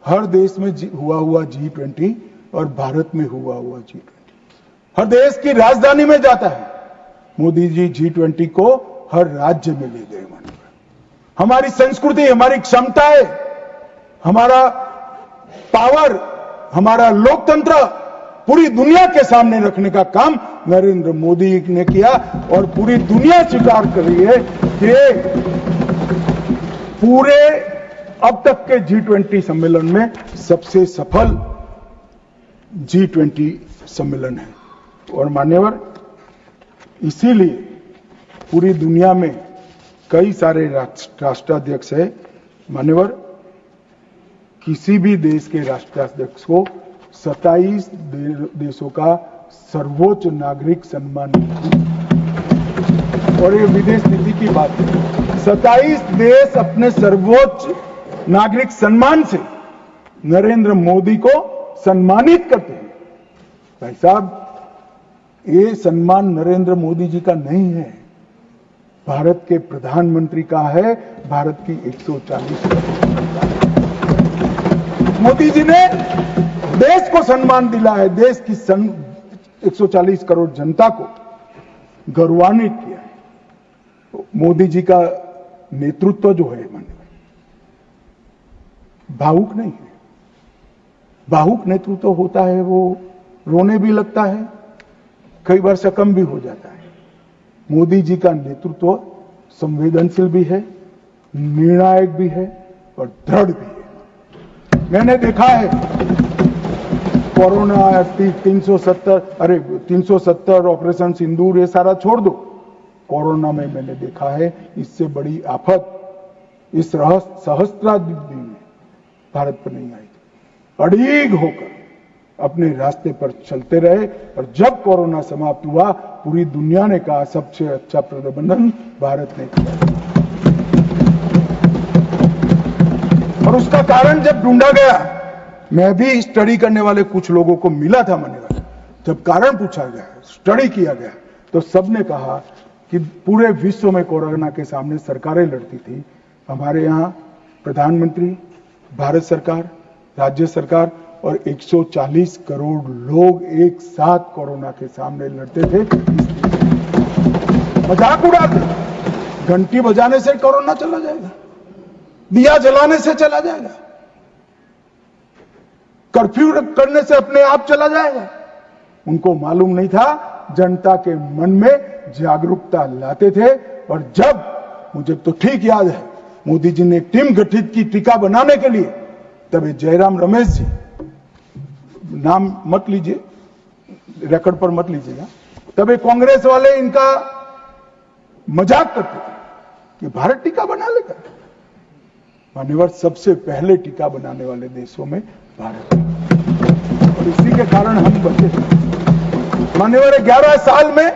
हर देश में हुआ G20 और भारत में हुआ G20। हर देश की राजधानी में जाता है। मोदी जी G20 को हर राज्य में ले गए। हमारी संस्कृति, हमारी क्षमताएं, हमारा पावर, हमारा लोकतंत्र पूरी दुनिया के सामने रखने का काम नरेंद्र मोदी ने किया, और पूरी दुनिया स्वीकार कर रही है कि पूरे अब तक के G20 सम्मेलन में सबसे सफल G20 सम्मेलन है। और मान्यवर, इसीलिए पूरी दुनिया में कई सारे राष्ट्राध्यक्ष है। मान्यवर, किसी भी देश के राष्ट्राध्यक्ष को 27 देशों का सर्वोच्च नागरिक सम्मान मिला, और ये विदेश नीति की बात है। 27 देश अपने सर्वोच्च नागरिक सम्मान से नरेंद्र मोदी को सम्मानित करते हैं। भाई साहब, ये सम्मान नरेंद्र मोदी जी का नहीं है, भारत के प्रधानमंत्री का है, भारत की 140 मोदी जी ने देश को सम्मान दिला है, देश की 140 करोड़ जनता को गौरवान्वित किया है। मोदी जी का नेतृत्व जो है, भावुक नहीं है। भावुक नेतृत्व होता है, वो रोने भी लगता है, कई बार शकम भी हो जाता है। मोदी जी का नेतृत्व संवेदनशील भी है, निर्णायक भी है, और दृढ़ भी है। मैंने देखा है कोरोना 370 ऑपरेशन सिंदूर, ये सारा छोड़ दो। कोरोना में मैंने देखा है, इससे बड़ी आफत इस सहस्त्राब्दी में भारत पर नहीं आई। अड़ीग होकर अपने रास्ते पर चलते रहे, और जब कोरोना समाप्त हुआ, पूरी दुनिया ने कहा सबसे अच्छा प्रबंधन भारत ने किया। और उसका कारण जब ढूंढा गया, मैं भी स्टडी करने वाले कुछ लोगों को मिला था मान्यवर, जब कारण पूछा गया, स्टडी किया गया, तो सबने कहा कि पूरे विश्व में कोरोना के सामने सरकारें लड़ती थी, हमारे यहां प्रधानमंत्री, भारत सरकार, राज्य सरकार और 140 करोड़ लोग एक साथ कोरोना के सामने लड़ते थे। मजाक उड़ाते, घंटी बजाने से कोरोना चला जाएगा, दिया जलाने से चला जाएगा, कर्फ्यू करने से अपने आप चला जाएगा। उनको मालूम नहीं था, जनता के मन में जागरूकता लाते थे। और जब, मुझे तो ठीक याद है, मोदी जी ने एक टीम गठित की टीका बनाने के लिए, तब ये जयराम रमेश जी, नाम मत लीजिए, रिकॉर्ड पर मत लीजिएगा, तब ये कांग्रेस वाले इनका मजाक करते थे कि भारत टीका बना लेगा। मान्यवर, सबसे पहले टीका बनाने वाले देशों में भारत है, और इसी के कारण हम बचे थे। मान्यवर, 11 साल में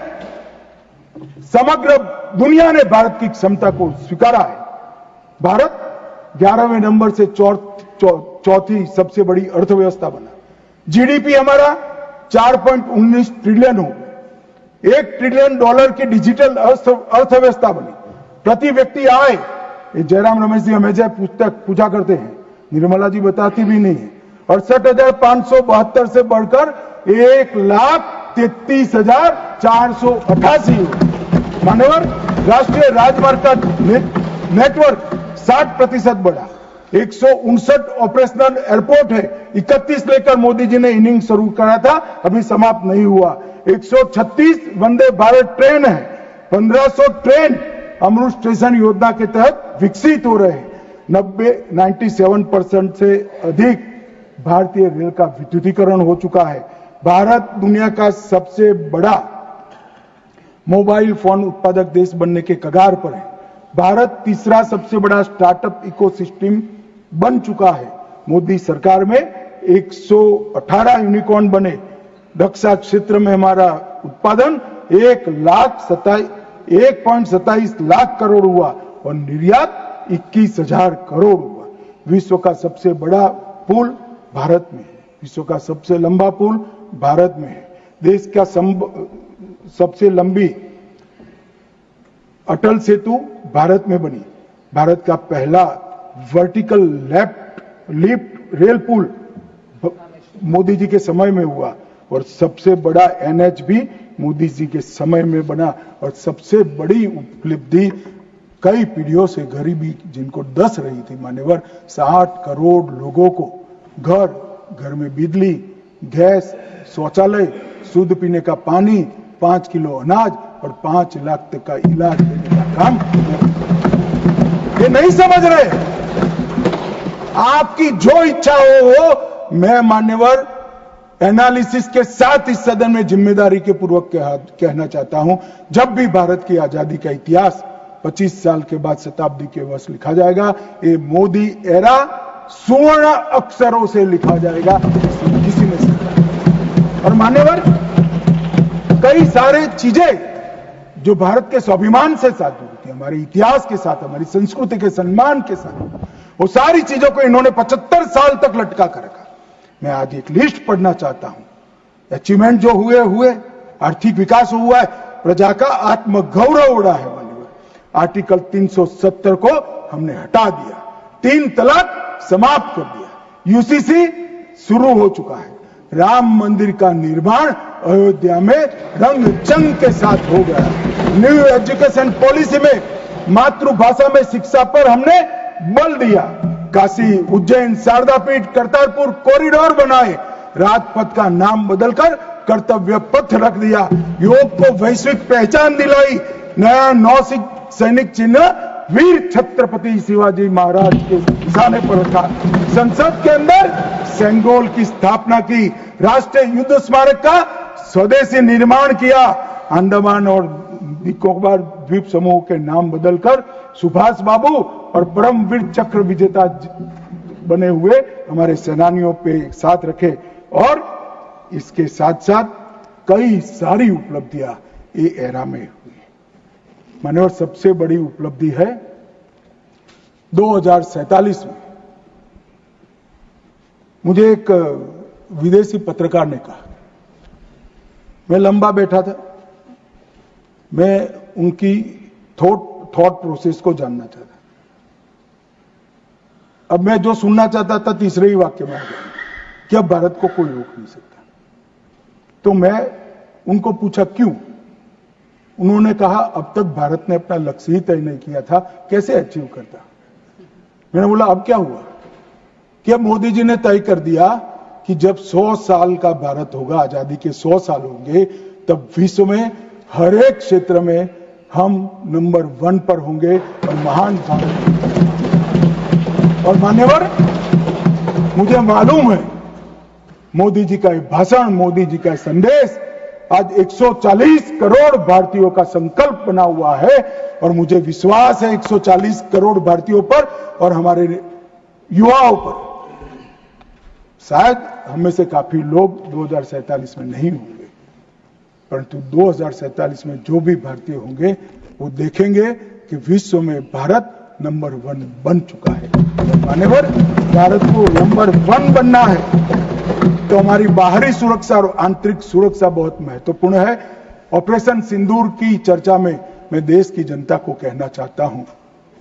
समग्र दुनिया ने भारत की क्षमता को स्वीकारा है। भारत 11वें नंबर से चौथी सबसे बड़ी अर्थव्यवस्था बना। जीडीपी हमारा 4.19 ट्रिलियन हो, $1 ट्रिलियन की डिजिटल अर्थव्यवस्था बनी। प्रति व्यक्ति आय, ये जयराम रमेश जी हमेशा पूछा करते हैं, निर्मला जी बताती भी नहीं है, 68,572 से बढ़कर 1,33,488 हो। मान्यवर, राष्ट्रीय राजमार्ग का नेटवर्क 60% बढ़ा, 159 ऑपरेशनल एयरपोर्ट है, 31 लेकर मोदी जी ने इनिंग शुरू करा था, अभी समाप्त नहीं हुआ। 136 वंदे भारत ट्रेन है, 1500 ट्रेन अमृत स्टेशन योजना के तहत विकसित हो रहे हैं। 97% से अधिक भारतीय रेल का विद्युतीकरण हो चुका है। भारत दुनिया का सबसे बड़ा मोबाइल फोन उत्पादक देश बनने के कगार पर है। भारत तीसरा सबसे बड़ा स्टार्टअप इकोसिस्टम बन चुका है। मोदी सरकार में 118 यूनिकॉर्न बने। रक्षा क्षेत्र में हमारा उत्पादन 1.27 लाख करोड़ हुआ और निर्यात 21,000 करोड़ हुआ। विश्व का सबसे बड़ा पुल भारत में है, विश्व का सबसे लंबा पुल भारत में है। देश का सबसे लंबी अटल सेतु भारत में बनी। भारत का पहला वर्टिकल लिफ्ट रेल पुल मोदी जी के समय में हुआ और सबसे बड़ा एनएच भी मोदी जी के समय में बना। और सबसे बड़ी उपलब्धि, कई पीढ़ियों से गरीबी जिनको दस रही थी मान्यवर, 60 करोड़ लोगों को घर में बिजली, गैस, शौचालय, शुद्ध पीने का पानी, 5 किलो अनाज और 5 लाख तक का इलाज देने का काम। ये नहीं समझ रहे। आपकी जो इच्छा हो, मैं मान्यवर एनालिसिस के साथ इस सदन में जिम्मेदारी के पूर्वक कहना चाहता हूं, जब भी भारत की आजादी का इतिहास 25 साल के बाद शताब्दी के वर्ष लिखा जाएगा, ये मोदी एरा स्वर्ण अक्षरों से लिखा जाएगा, किसी ने सीखा। और मान्यवर, कई सारे चीजें जो भारत के स्वाभिमान से साथ जुड़ी थी, हमारे इतिहास के साथ, हमारी संस्कृति के सम्मान के साथ, वो सारी चीजों को इन्होंने 75 साल तक लटका कर रखा। मैं आज एक लिस्ट पढ़ना चाहता हूं। अचीवमेंट जो हुए, आर्थिक विकास हुआ है, प्रजा का आत्मगौरव उड़ा है। आर्टिकल 370 को हमने हटा दिया, 3 तलाक समाप्त कर दिया, यूसीसी शुरू हो चुका है, राम मंदिर का निर्माण अयोध्या में रंग चंग के साथ हो गया। न्यू एजुकेशन पॉलिसी में मातृभाषा में शिक्षा पर हमने बल दिया। काशी, उज्जैन, शारदा पीठ, करतारपुर कॉरिडोर बनाए, राजपथ का नाम बदलकर कर्तव्य पथ रख दिया, योग को वैश्विक पहचान दिलाई, नया सैनिक चिन्ह वीर छत्रपति शिवाजी महाराज के निशाने पर रखा, संसद के अंदर सेंगोल की स्थापना की, राष्ट्रीय युद्ध स्मारक का स्वदेशी निर्माण किया, अंडमान और निकोबार द्वीप समूह के नाम बदलकर सुभाष बाबू और परमवीर चक्र विजेता बने हुए हमारे सेनानियों पे एक साथ रखे। और इसके साथ साथ कई सारी उपलब्धियां ये एरा में हुई। मान्यवर, सबसे बड़ी उपलब्धि है 2047 में मुझे एक विदेशी पत्रकार ने कहा, मैं लंबा बैठा था, मैं उनकी थॉट प्रोसेस को जानना चाहता। अब मैं जो सुनना चाहता था तीसरे ही वाक्य में आ गया कि अब भारत को कोई रोक नहीं सकता। तो मैं उनको पूछा क्यों? उन्होंने कहा अब तक भारत ने अपना लक्ष्य ही तय नहीं किया था, कैसे अचीव करता। मैंने बोला अब क्या हुआ कि अब मोदी जी ने तय कर दिया कि जब 100 साल का भारत होगा, आजादी के 100 साल होंगे, तब विश्व में हर एक क्षेत्र में हम नंबर 1 पर होंगे और महान भारत। और मान्यवर, मुझे मालूम है मोदी जी का ये भाषण, मोदी जी का संदेश आज 140 करोड़ भारतीयों का संकल्प बना हुआ है और मुझे विश्वास है 140 करोड़ भारतीयों पर और हमारे युवाओं पर। शायद हम में से काफी लोग 2047 में नहीं होंगे, परंतु 2047 में जो भी भारतीय होंगे वो देखेंगे कि विश्व में भारत नंबर 1 बन चुका है। मान्यवर, भारत को नंबर 1 बनना है तो हमारी बाहरी सुरक्षा और आंतरिक सुरक्षा बहुत महत्वपूर्ण है। ऑपरेशन सिंदूर की चर्चा में मैं देश की जनता को कहना चाहता हूं,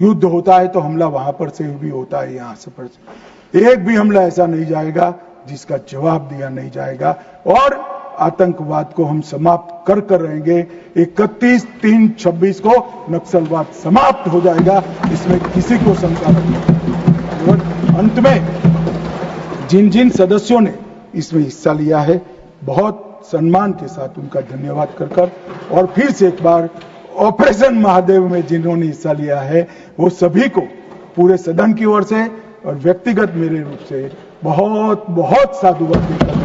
युद्ध होता है तो हमला वहां पर से भी होता है, यहां से पर से। एक भी हमला ऐसा नहीं जाएगा जिसका जवाब दिया नहीं जाएगा और आतंकवाद को हम समाप्त कर कर रहेंगे। 31/3/26 को नक्सलवाद समाप्त हो जाएगा, इसमें किसी को शंका नहीं। और अंत में जिन जिन सदस्यों ने इसमें हिस्सा लिया है, बहुत सम्मान के साथ उनका धन्यवाद कर और फिर से एक बार ऑपरेशन महादेव में जिन्होंने हिस्सा लिया है वो सभी को पूरे सदन की ओर से और व्यक्तिगत मेरे रूप से बहुत बहुत साधुवाद देता हूं।